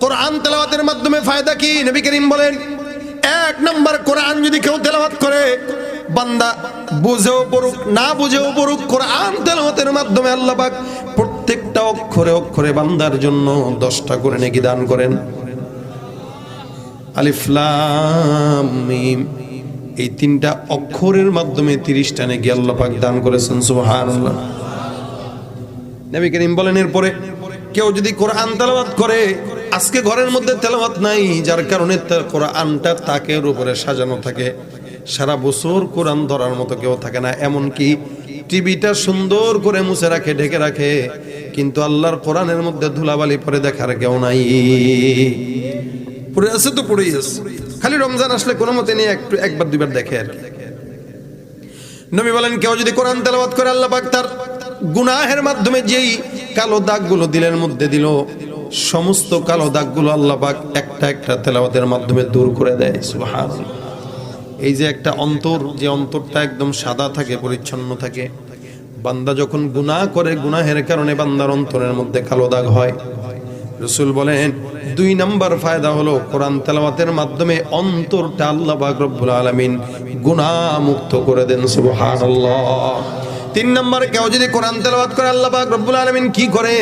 [SPEAKER 1] কোরআন তেলাওয়াতের মাধ্যমে ফায়দা কি? নবী করিম বলেন 1 নম্বর, কোরআন যদি কেউ তেলাওয়াত করে, বান্দা বুঝেও পড়ুক না বুঝেও পড়ুক, কোরআন তেলাওয়াতের মাধ্যমে আল্লাহ পাক প্রত্যেকটা প্রত্যেকটা অক্ষরে অক্ষরে বান্দার জন্য 10টা করে নেকি দান করেন। আলিফ লাম মিম, এই 3টা অক্ষরের মাধ্যমে 30টা নেকি আল্লাহ পাক দান করেছেন। সুবহানাল্লাহ। নবী করিম বলেন, এরপরে কেউ যদি কোরআন তেলাওয়াত করে, আজকে ঘরের মধ্যে তেলাওয়াত নাই, যার কারণে কোরআনটা তাকের উপরে সাজানো থাকে, সারা বছর কোরআন ধরার মতো কেউ থাকে না। এমনকি টিভিটা সুন্দর করে মুছে রাখে, ঢেকে রাখে, কিন্তু আল্লাহর কোরআনের মধ্যে ধুলাবালি পরে দেখার কেউ নাই। পড়ে আছে তো পড়েই আছে, খালি রমজান আসলে কোনো মতে নিয়ে একটু একবার দুইবার দেখে আর কি। নবী বলেন, কেউ যদি কোরআন তেলাওয়াত করে, আল্লাহ পাক তার গুনাহের মাধ্যমে যেই কালো দাগগুলো দিলের মধ্যে দিল, সমস্ত কালো দাগগুলো আল্লাহ পাক একটা একটা তেলাওয়াতের মাধ্যমে দূর করে দেয়। সুবহানাল্লাহ। এই যে একটা অন্তর, যে অন্তরটা একদম সাদা থাকে, পরিচ্ছন্ন থাকে, বান্দা যখন গুনাহ করে, গুনাহের কারণে বান্দার অন্তরের মধ্যে কালো দাগ হয়। রাসূল বলেন 2 নাম্বার ফায়দা হলো কোরআন তেলাওয়াতের মাধ্যমে অন্তরটা আল্লাহ পাক রব্বুল আলামিন গুনাহ মুক্ত করে দেন। সুবহানাল্লাহ। 3 নাম্বার, কেউ যদি কোরআন তেলাওয়াত করে, আল্লাহ পাক রব্বুল আলামিন কি করে?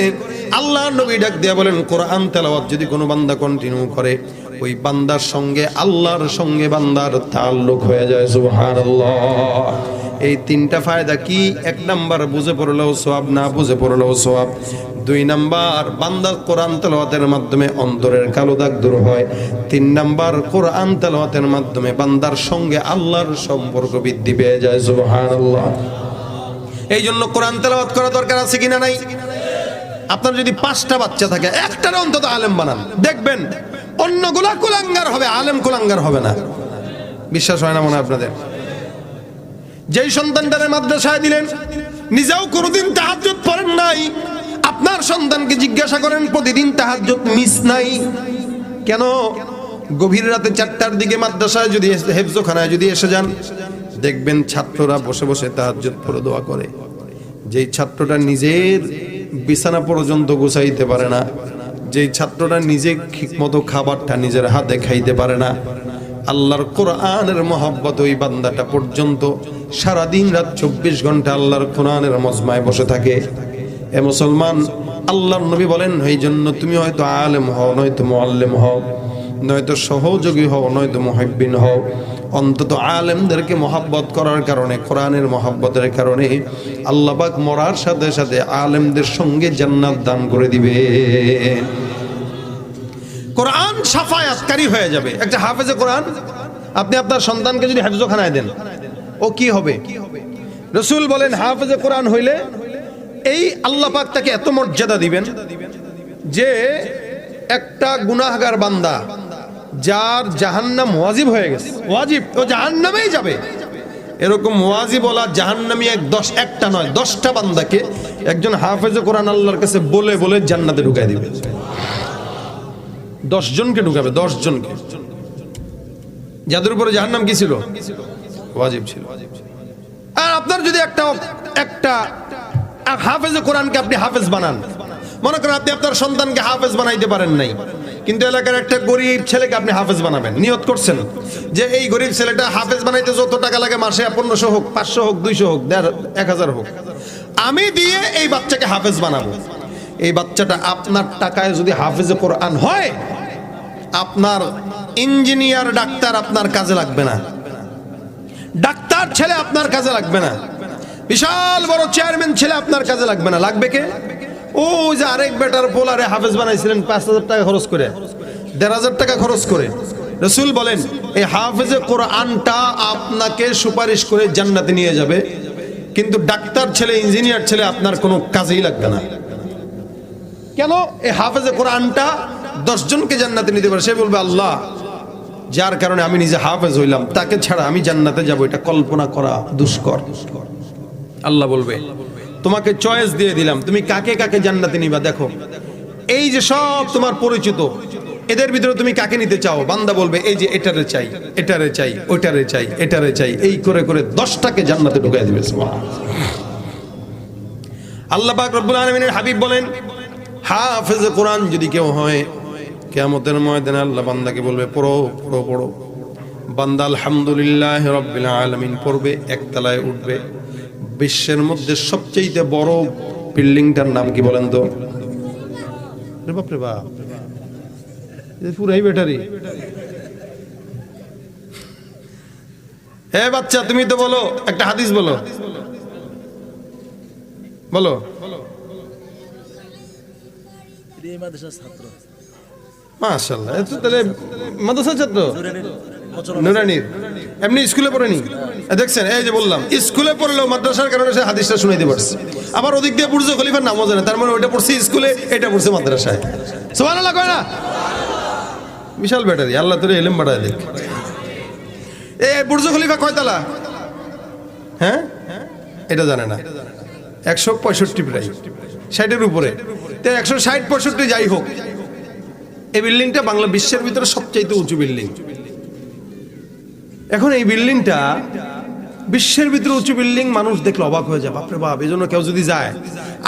[SPEAKER 1] আল্লাহর নবী ডাক দিয়া বলেন, কোরআন তেলাওয়াত যদি কোনো বান্দা কন্টিনিউ করে, ওই বান্দার সঙ্গে আল্লাহর সঙ্গে বান্দার তাআল্লুক হয়ে যায়। সুবহানাল্লাহ। এই 3টা ফায়দা কি? 1 নাম্বার, বুঝে পড়লেও সওয়াব, না বুঝে পড়লেও সওয়াব। 2 নাম্বার, বান্দা কোরআন তেলাওয়াতের মাধ্যমে অন্তরের কালো দাগ দূর হয়। 3 নাম্বার, কোরআন তেলাওয়াতের মাধ্যমে বান্দার সঙ্গে আল্লাহর সম্পর্ক বৃদ্ধি পেয়ে যায়। সুবহানাল্লাহ। এই জন্য কোরআন তেলাওয়াত করা দরকার আছে কিনা নাই? আপনার যদি 5টা বাচ্চা থাকে, একটারে অন্তত আলেম বানান, দেখবেন অন্যগুলা কুলাঙ্গার হবে, আলেম কুলাঙ্গার হবে না। বিশ্বাস হয় না মনে হয় আপনাদের? যেই সন্তানটারে মাদ্রাসায় দিলেন, নিজেও কোনোদিন তাহাজ্জুদ পড়েন নাই, আপনার সন্তানকে জিজ্ঞাসা করেন প্রতিদিন তাহাজ্জুদ মিস নাই কেন? গভীর রাতে 4টার দিকে মাদ্রাসায় যদি, হেফজখানায় যদি এসে যান, দেখবেন ছাত্ররা বসে বসে তাহাজ্জুদ পড়ে দোয়া করে। যেই ছাত্রটা নিজের বিছানা পর্যন্ত গুছাইতে পারে না, যেই ছাত্রটা নিজে ঠিকমতো খাবারটা নিজের হাতে খাইতে পারে না, আল্লাহর কোরআনের মহব্বত ওই বান্দাটা পর্যন্ত সারাদিন রাত 24 ঘন্টা আল্লাহর কোরআনের মজমায় বসে থাকে। এ মুসলমান, আল্লাহর নবী বলেন, এই জন্য তুমি হয়তো আলেম হও, নয়তো মুআল্লিম হও, নয়তো সহযোগী হও, নয়তো মুহিব্বিন হও, অন্তত আলেমদেরকে মহব্বত করার কারণে, কোরআনের মহব্বতের কারণে আল্লাহ পাক মরার সাথে সাথে আলেমদের সঙ্গে জান্নাত দান করে দিবে। কোরআন শাফায়াতকারী হয়ে যাবে। একটা হাফেজে কোরআন আপনি আপনার সন্তানকে যদি হেফজখানায় দেন, ও কি হবে? রাসূল বলেন, হাফেজে কোরআন হইলে এই আল্লাহ পাক তাকে এত মর্যাদা দিবেন যে একটা গুনাহগার বান্দা যার জাহান্নাম ওয়াজিব হয়ে গেছে, ওয়াজিব, ও জাহান্নামেই যাবে, এরকম ওয়াজিব ওয়ালা জাহান্নামী 1টা নয় 10টা বান্দাকে একজন হাফেজে কোরআন আল্লাহর কাছে বলে বলে জান্নাতে ঢুকাই দিবে। 10 জনকে ঢুকাবে, 10 জনকে। যাদের উপরে জাহান্নাম কি ছিল? ওয়াজিব ছিল। আর আপনার যদি একটা হাফেজে কোরআনকে আপনি হাফেজ বানান, মনে করেন আপনি আপনার সন্তানকে হাফেজ বানাইতে পারেন নাই, কিন্তু এলাকার একটা গরিব ছেলেকে আপনি হাফেজ বানাবেন, নিয়ত করছেন যে এই গরিব ছেলেটা হাফেজ বানাইতে যত টাকা লাগে মাসে 1500 হোক, 500 হোক, 200 হোক, 1000 হোক, আমি দিয়ে এই বাচ্চাকে হাফেজ বানাবো। এই বাচ্চাটা আপনার টাকায় যদি হাফেজে কোরআন হয়, আপনার ইঞ্জিনিয়ার ডাক্তার আপনার কাজে লাগবে না, ডাক্তার ছেলে আপনার কাজে লাগবে না, বিশাল বড় চেয়ারম্যান ছেলে আপনার কাজে লাগবে না। লাগবে কে? ও যে আরেক বেটার পোলারে হাফেজ বানাইছিলেন 5000 টাকা খরচ করে, 1500 টাকা খরচ করে। রাসূল বলেন, এই হাফেজে কোরআনটা আপনাকে সুপারিশ করে জান্নাতে নিয়ে যাবে, কিন্তু ডাক্তার ছেলে, ইঞ্জিনিয়ার ছেলে আপনার কোনো কাজেই লাগবে না। কেন? এই হাফেজে কোরআনটা 10 জনকে জান্নাতে নিতে পারে। সে বলবে, আল্লাহ, যার কারণে আমি নিজে হাফেজ হইলাম, তাকে ছাড়া আমি জান্নাতে যাব, এটা কল্পনা করা দুষ্কর। আল্লাহ বলবে, তোমাকে চয়েস দিয়ে দিলাম, তুমি কাকে কাকে জান্নাতে নিবা। দেখো, এই যে সব তোমার পরিচিত, এদের ভিতরে তুমি কাকে নিতে চাও? বান্দা বলবে, এই যে এটারে চাই, এটারে চাই, ওইটারে চাই, এটারে চাই, এই করে করে 10টাকে জান্নাতে ঢুকাই দিবে। আল্লাহ পাক রব্বুল আলামিনের হাবিব বলেন, হাফেজে কোরআন যদি কেউ হয়, কিয়ামতের ময়দানে আল্লাহ বান্দাকে বলবে, পড়ো পড়ো পড়ো। বান্দা আলহামদুলিল্লাহ রাব্বিল আলামিন পড়বে, একতলায় উঠবে। বিশ্বের মধ্যে সবচেয়ে বড় বিল্ডিংটার নাম কি বলেন তো? রে বাপ রে বাপ, পুরাই ব্যাটারি। হে বাচ্চা, তুমি তো বলো, একটা হাদিস বলো, বলো। মাশাআল্লাহ, এত তাহলে মাদ্রাসার ছাত্র, নুরানির। এমনি স্কুলে পড়েনি? দেখছেন, এই যে বললাম, স্কুলে পড়লেও মাদ্রাসার কারণে সে হাদিসটা শুনাইতে পারছে। আবার ওদিক দিয়ে বুর্জ খলিফার নামও জানে, তার মানে ওইটা পড়ছে স্কুলে, এটা পড়ছে মাদ্রাসায়। সুবহানাল্লাহ কয় না? বিশাল ব্যাটারি, আল্লাহ তোরে ইলম বাড়ায় দেখ। এই বুর্জ খলিফা কয়তলা? হ্যাঁ, এটা জানে না। 165 প্রায় 60-এর উপরে। তো 160-65 যাই হোক, এই বিল্ডিংটা বাংলা বিশ্বের ভিতরে সবচাইতে উঁচু বিল্ডিং। এখন এই বিল্ডিংটা বিশ্বের ভিতরে উঁচু বিল্ডিং, মানুষ দেখলে অবাক হয়ে যায়, বাপরে বাপ। এই জন্য কেউ যদি যায়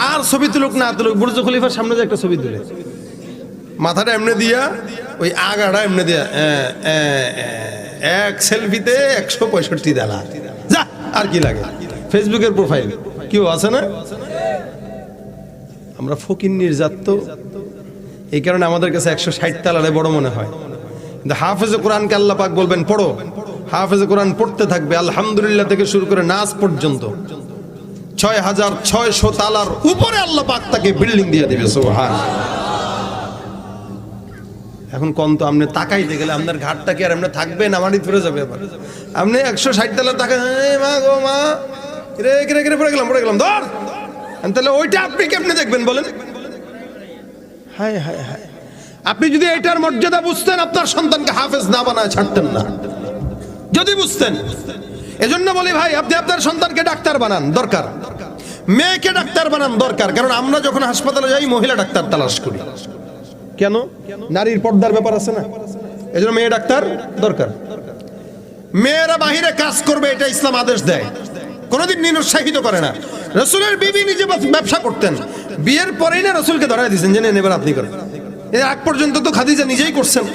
[SPEAKER 1] আর ছবি তুলুক না তুলুক, বুর্জ খলিফার সামনে যে একটা ছবি তুলে, মাথাটা এমনি দিয়া, ওই আগাটা এমনি দিয়া, এক সেলফিতে 165 দেলা, যা আর কি লাগে। ফেসবুকের প্রোফাইল কেউ আছে না? আমরা ফকির নির্যাত, তো এই কারণে আমাদের কাছে 160 তালারে বড় মনে হয়। কিন্তু হাফেজে কোরআনকে আল্লাহ পাক বলবেন পড়ো, হাফেজে কোরআন পড়তে থাকবে, আলহামদুলিল্লাহ থেকে শুরু করে নাস পর্যন্ত 6600 তালার উপরে আল্লাহ পাক তাকে বিল্ডিং দিয়ে দিবে। সুবহানাল্লাহ। এখন কোন তো আপনি তাকাইতে গেলে আপনার ঘাটটা কি আর এমনি থাকবে না, মাটি ফিরে যাবে। আবার আপনি 160 তালা তাকাই, মা গো মা, রে রে রে, পড়ে গেলাম ধর। তাহলে ওইটা আপনি কেমনে দেখবেন বলেন? হায় হায় হায়, আপনি যদি এটার মর্যাদা বুঝতেন, আপনার সন্তানকে হাফেজ না বানায় ছাড়তেন না, যদি বুঝতেন। এজন্য বলি ভাই, আপনি আপনার সন্তানকে ডাক্তার বানান, দরকার। মেয়েকে ডাক্তার বানান, দরকার। কারণ আমরা যখন হাসপাতালে যাই, মহিলা ডাক্তার তালাশ করি। কেন? নারীর পর্দার ব্যাপার আছে না, এজন্য মেয়ে ডাক্তার দরকার। মেয়েরা বাহিরে কাজ করবে, এটা ইসলাম আদেশ দেয়, কোনোদিন নিরুৎসাহিত করে না। রাসূলের বিবি নিজে ব্যবসা করতেন, বিয়ের পরেই না রাসূলকে ধরায় দিয়েছেন যে নেন এবার আপনি করেন। এর আগ পর্যন্ত তো খাদিজা নিজেই করছেন।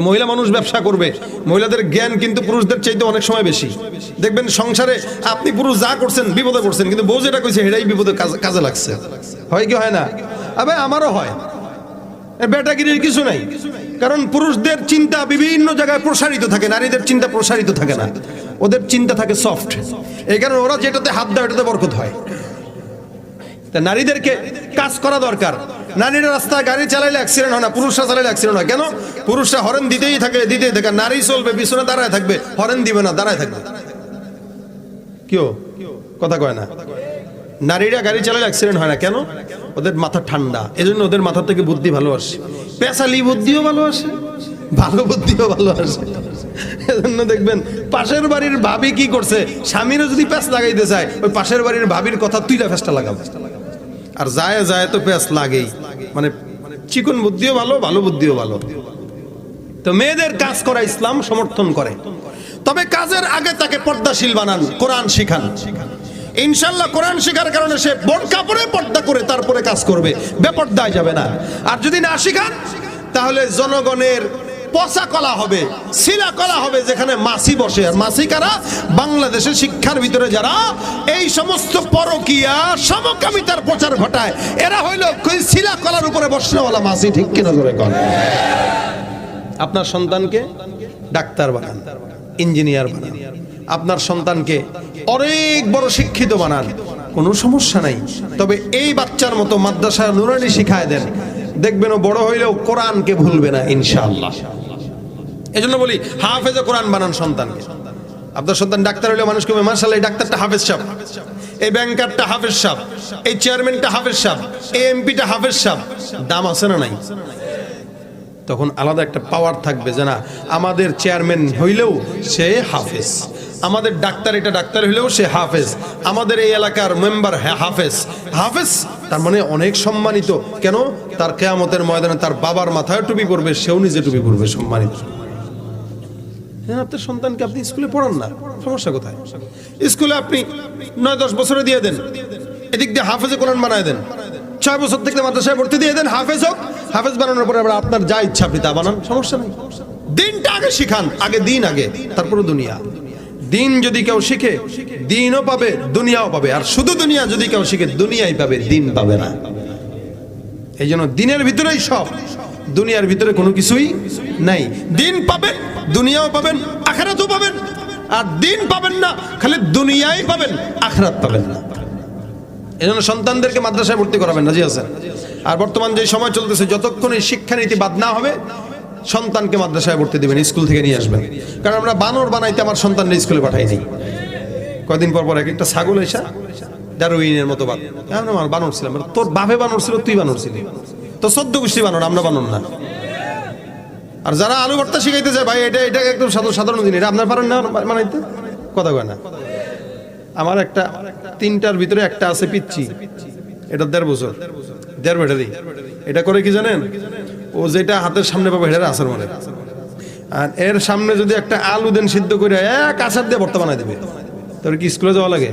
[SPEAKER 1] মহিলা মানুষ ব্যবসা করবে, মহিলাদের জ্ঞান কিন্তু পুরুষদের চাইতে অনেক সময় বেশি। দেখবেন সংসারে আপনি পুরুষ যা করছেন বিপদে পড়ছেন, কিন্তু বউ যেটা কইছে সেটাই বিপদে কাজে লাগছে। হয় কি হয় না? আবে আমারও হয়। বেটাগিরির কিছু নাই, কারণ পুরুষদের চিন্তা বিভিন্ন জায়গায় প্রসারিত থাকে, নারীদের চিন্তা প্রসারিত থাকে না, ওদের চিন্তা থাকে সফট। এই কারণে ওরা যেটাতে হাত দেয় ওটাতে বরকত হয়। তা নারীদেরকে কাজ করা দরকার। নারীরা রাস্তায় গাড়ি চালাইলে অ্যাক্সিডেন্ট হয় না, পুরুষরা চালাইলে অ্যাক্সিডেন্ট হয়। কেন? পুরুষরা হরেন দিতেই থাকে। নারী চলবে, পিছনে দাঁড়ায় থাকবে, হরেন দিবে না, দাঁড়ায় থাকবে। কেউ কথা কয় না। নারীরা গাড়ি চালালে অ্যাক্সিডেন্ট হয় না, কেন? ওদের মাথা ঠান্ডা, এজন্য ওদের মাথা থেকে বুদ্ধি ভালো আসে। পেশালি বুদ্ধিও ভালো আসে, ভালো বুদ্ধিও ভালো আসে। এজন্য দেখবেন পাশের বাড়ির ভাবি কি করছে, স্বামীরও যদি পেঁচ লাগাইতে চায়, ওই পাশের বাড়ির ভাবির কথা তুইলা পেঁচটা লাগাবে। আর যায় যায় তো পেঁচ লাগেই। মানে চিকন বুদ্ধিও ভালো, ভালো বুদ্ধিও ভালো। তো মেয়েদের কাজ করা ইসলাম সমর্থন করে, তবে কাজের আগে তাকে পর্দাশীল বানান, কোরআন শিখান। ইনশাআল্লাহ কোরআন শেখার কারণে সে বোরকা পরে পর্দা করে তারপরে কাজ করবে, বেপর্দায় যাবে না। আর যদি না শিখান, তাহলে জনগণের পচা কলা হবে, শিলা কলা হবে, যেখানে মাছি বসে। আর মাছি কারা? বাংলাদেশের শিক্ষার ভিতরে যারা এই সমস্ত পরকীয়া সমকামিতার প্রচার ঘটায়, এরা হইল শিলা কলার উপরে বসনেওয়ালা মাছি। ঠিক কিনা জোরে কন? আপনার সন্তানকে ডাক্তার বানান, ইঞ্জিনিয়ার বানান, আপনার সন্তানকে অনেক বড় শিক্ষিত বানান, কোনো সমস্যা নাই। তবে এই বাচ্চার মতো মাদ্রাসায় নুরানি শিখায় দেন, দেখবেন ও বড় হইলেও কোরআনকে ভুলবে না ইনশাআল্লাহ। এজন্য বলি হাফেজে কোরআন বানান সন্তানকে। আপনার সন্তান ডাক্তার হইলে মানুষ কবে মাশাআল্লাহ এই ডাক্তারটা হাফেজ সাহেব, এই ব্যাংকারটা হাফেজ সাহেব, এই চেয়ারম্যানটা হাফেজ সাহেব, এই এমপিটা হাফেজ সাহেব। দাম আছে না নাই? তখন আলাদা একটা পাওয়ার থাকবে যে না, আমাদের চেয়ারম্যান হইলেও সে হাফেজ, আমাদের ডাক্তার এটা ডাক্তার হইলেও সে হাফেজ, আমাদের এই এলাকার মেম্বার হাফেজ। হাফেজ তার মানে অনেক সম্মানিত। কেন? তার কিয়ামতের ময়দানে তার বাবার মাথায় টুপি পরবে, সেও নিজে টুপি পরবে, সম্মানিত। আপনার সন্তানকে আপনি স্কুলে পড়ান না, সমস্যা কোথায়? স্কুলে আপনি 9-10 বছরে দিয়ে দেন, এদিক দিয়ে হাফেজে কোরআন বানায় দেন। 6 বছর থেকে মাদ্রাসায় ভর্তি দিয়ে দেন, হাফেজ হোক। হাফেজ বানানোর পরে আবার আপনার যা ইচ্ছা আপনি তা বানান, সমস্যা নেই। দিনটা আগে শিখান, আগে দিন, আগে তারপরে দুনিয়া। দিন যদি কেউ শিখে দিনও পাবে দুনিয়াও পাবে, আর শুধু দুনিয়া যদি কেউ শিখে দুনিয়াই পাবে, দিন পাবে না। এই জন্য দিনের ভিতরেই সব, দুনিয়ার ভিতরে কোনো কিছুই নাই। দিন পাবেন, দুনিয়াও পাবেন, আখিরাতও পাবেন। আর দিন পাবেন না, খালি দুনিয়াই পাবেন, আখিরাত পাবেন না। এই জন্য সন্তানদেরকে মাদ্রাসায় ভর্তি করাবেন, রাজি আছেন? আর বর্তমান যে সময় চলতেছে, যতক্ষণ এই শিক্ষানীতি বাদ না হবে সন্তানকে মাদ্রাসায় ভর্তি দিবেন, স্কুল থেকে নিয়ে আসবেন। কারণ আমরা বানর বানাইতে আমার সন্তানরা স্কুলে পাঠাইনি। কয়দিন পর পর এক একটা ছাগল এসা ডারউইনের মতো আমার বানর ছিলাম, তোর বাপে বানর ছিল, তুই বানর ছিলি, তো 14 গোষ্ঠী বানর, আমরা বানর না। আর যারা আলু ভর্তা শিখাইতে যায়, ভাই এটা এটা একদম সাধারণ জিনিস, এটা আপনার পারেন না বানাইতে, কথা কয় না। আমার একটা 3টার ভিতরে একটা আছে পিচ্ছি, এটা 1.5 বছর, 1.5 ব্যাটারি। এটা করে কি জানেন, ও যেটা হাতের সামনে পাবে এটা আসার মানে, আর এর সামনে যদি একটা আলু দেন সিদ্ধ করে এক আচার দিয়ে ভর্তা বানাই দেবে। তোর কি স্কুলে যাওয়া লাগে?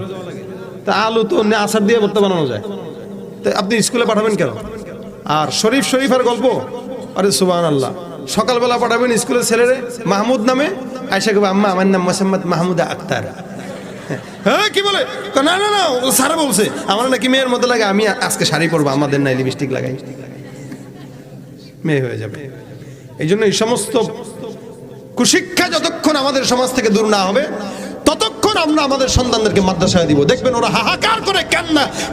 [SPEAKER 1] তা আলু তো আচার দিয়ে ভর্তা বানানো যায়, তো আপনি স্কুলে পাঠাবেন কেন? আর শরীফের গল্প, আরে সুবহানাল্লাহ, সকালবেলা পাঠাবেন স্কুলে ছেলেরে মাহমুদ নামে, আয়সা কবে আম্মা আমার নাম মোহাম্মদ মাহমুদা আক্তার। হ্যাঁ কি বলে, না না না সারা বলছে আমার নাকি মেয়ের মতো লাগে, আমি আজকে শাড়ি পরবো, আমাদের নাই লিপস্টিক লাগাই, মেয়ে হয়ে যাবে। এই জন্য এই সমস্ত কুশিক্ষা যতক্ষণ আমাদের সমাজ থেকে দূর না হবে ততক্ষণ আমরা আমাদের সন্তানদেরকে মাদ্রাসায় দিব। দেখবেন ওরা হাহাকার করে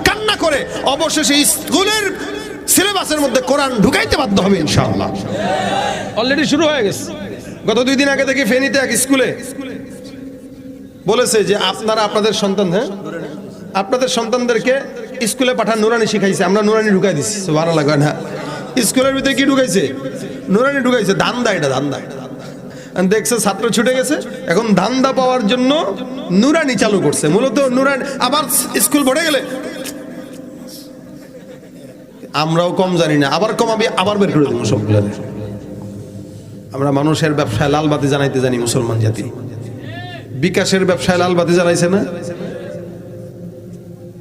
[SPEAKER 1] কান্না করে অবশেষে স্কুলের সিলেবাসের মধ্যে কোরআন ঢুকাইতে বাধ্য হবে ইনশাআল্লাহ। অলরেডি শুরু হয়ে গেছে। গত 2 দিন আগে থেকে ফেনীতে এক স্কুলে বলেছে যে আপনারা আপনাদের সন্তানদেরকে স্কুলে পাঠান, নুরানি শিখাইছে, আমরা নুরানি ঢুকাই দিচ্ছি। সুবহানাল্লাহ। না, স্কুলের ভিতরে কি ঢুকাইছে? নুরানি ঢুকাইছে। ধান্দা, এটা ধান্দা। দেখছে ছাত্র ছুটে গেছে, এখন ধান্দা পাওয়ার জন্য নুরানি চালু করছে। মূলত নুরানি আবার স্কুল ভরে গেলে আমরাও কম জানি না, আবার কমাবি, আবার বের করে দেবো সবগুলো। আমরা মানুষের ব্যবসায় লাল বাতি জানাইতে জানি, মুসলমান জাতি। বিকাশের ব্যবসায় লাল বাতি জ্বালাইছে না?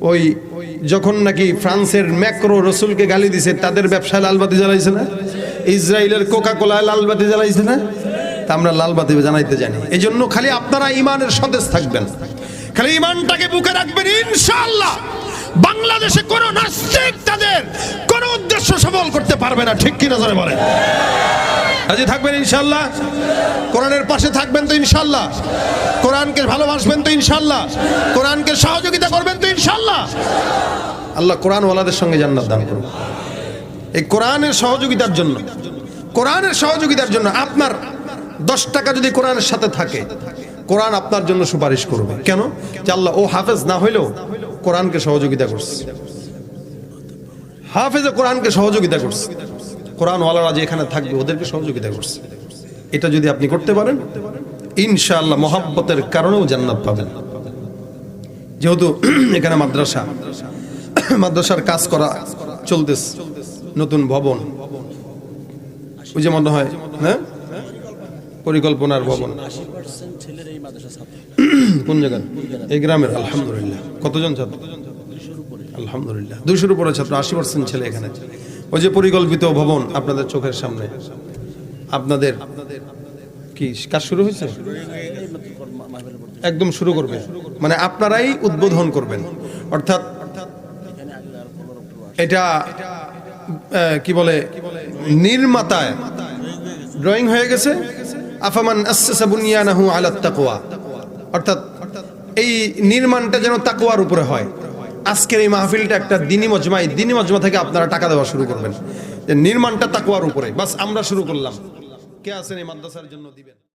[SPEAKER 1] ওই যখন নাকি ফ্রান্সের ম্যাক্রো রসুলকে গালি দিছে, তাদের ব্যবসায় লাল বাতি জ্বালাইছে না? ইসরায়েলের কোকা কোলায় লাল বাতি জ্বালাইছে না? তা আমরা লাল বাতি জানাইতে জানি। এই জন্য খালি আপনারা ইমানের সদেশ থাকবেন, খালি ইমানটাকে বুকে রাখবেন, ইনশাআল্লাহ বাংলাদেশে কোন নাস্তিক তাদের কোন উদ্দেশ্য সফল করতে পারবে না। ঠিক কিনা জোরে বলেন? রাজি থাকবেন ইনশাআল্লাহ? কোরআনের পাশে থাকবেন তো ইনশাআল্লাহ? কোরআনকে ভালোবাসবেন তো ইনশাআল্লাহ? কোরআনকে সহযোগিতা করবেন তো ইনশাআল্লাহ? আল্লাহ কোরআন ওয়ালাদের সঙ্গে জান্নাত দান করুন। এই কোরআনের সহযোগিতার জন্য আপনার 10 টাকা যদি কোরআনের সাথে থাকে, কোরআন আপনার জন্য সুপারিশ করবে। কেন? যে আল্লাহ ও হাফেজ না হইলেও কোরআনকে সহযোগিতা করছে, হাফেজে কোরআনকে সহযোগিতা করছে, কোরআনওয়ালারা যে এখানে থাকবে ওদেরকে সহযোগিতা করছে। এটা যদি আপনি করতে পারেন ইনশাআল্লাহ মহব্বতের কারণেও জান্নাত পাবেন। যেহেতু এখানে মাদ্রাসার কাজ করা চলতেছে, নতুন ভবন, ওই যে মনে হয় হ্যাঁ পরিকল্পনার ভবন, কোন জায়গায়? এই গ্রামের। আলহামদুলিল্লাহ। কতজন ছাত্র? আলহামদুলিল্লাহ 200-র উপরে ছাত্র, 80% ছেলে এখানে। ওই যে পরিকল্পিত ভবন আপনাদের চোখের সামনে, আপনাদের কি কাজ শুরু হয়েছে? একদম শুরু করবে, মানে আপনারাই উদ্বোধন করবেন। অর্থাৎ এটা কি বলে, নির্মাতায় ড্রয়িং হয়ে গেছে। আফামান আসসাসা বুনিয়ানাহু আলা তাকওয়া, অর্থাৎ এই নির্মাণটা যেন তাকওয়ার উপরে হয়। আজকের এই মাহফিলটা একটা দিনী মজমা থেকে আপনারা টাকা দেওয়া শুরু করবেন, যে নির্মাণটা তাকওয়ার উপরে। বাস আমরা শুরু করলাম, কে আছেন এই মাদ্রাসার জন্য দিবেন?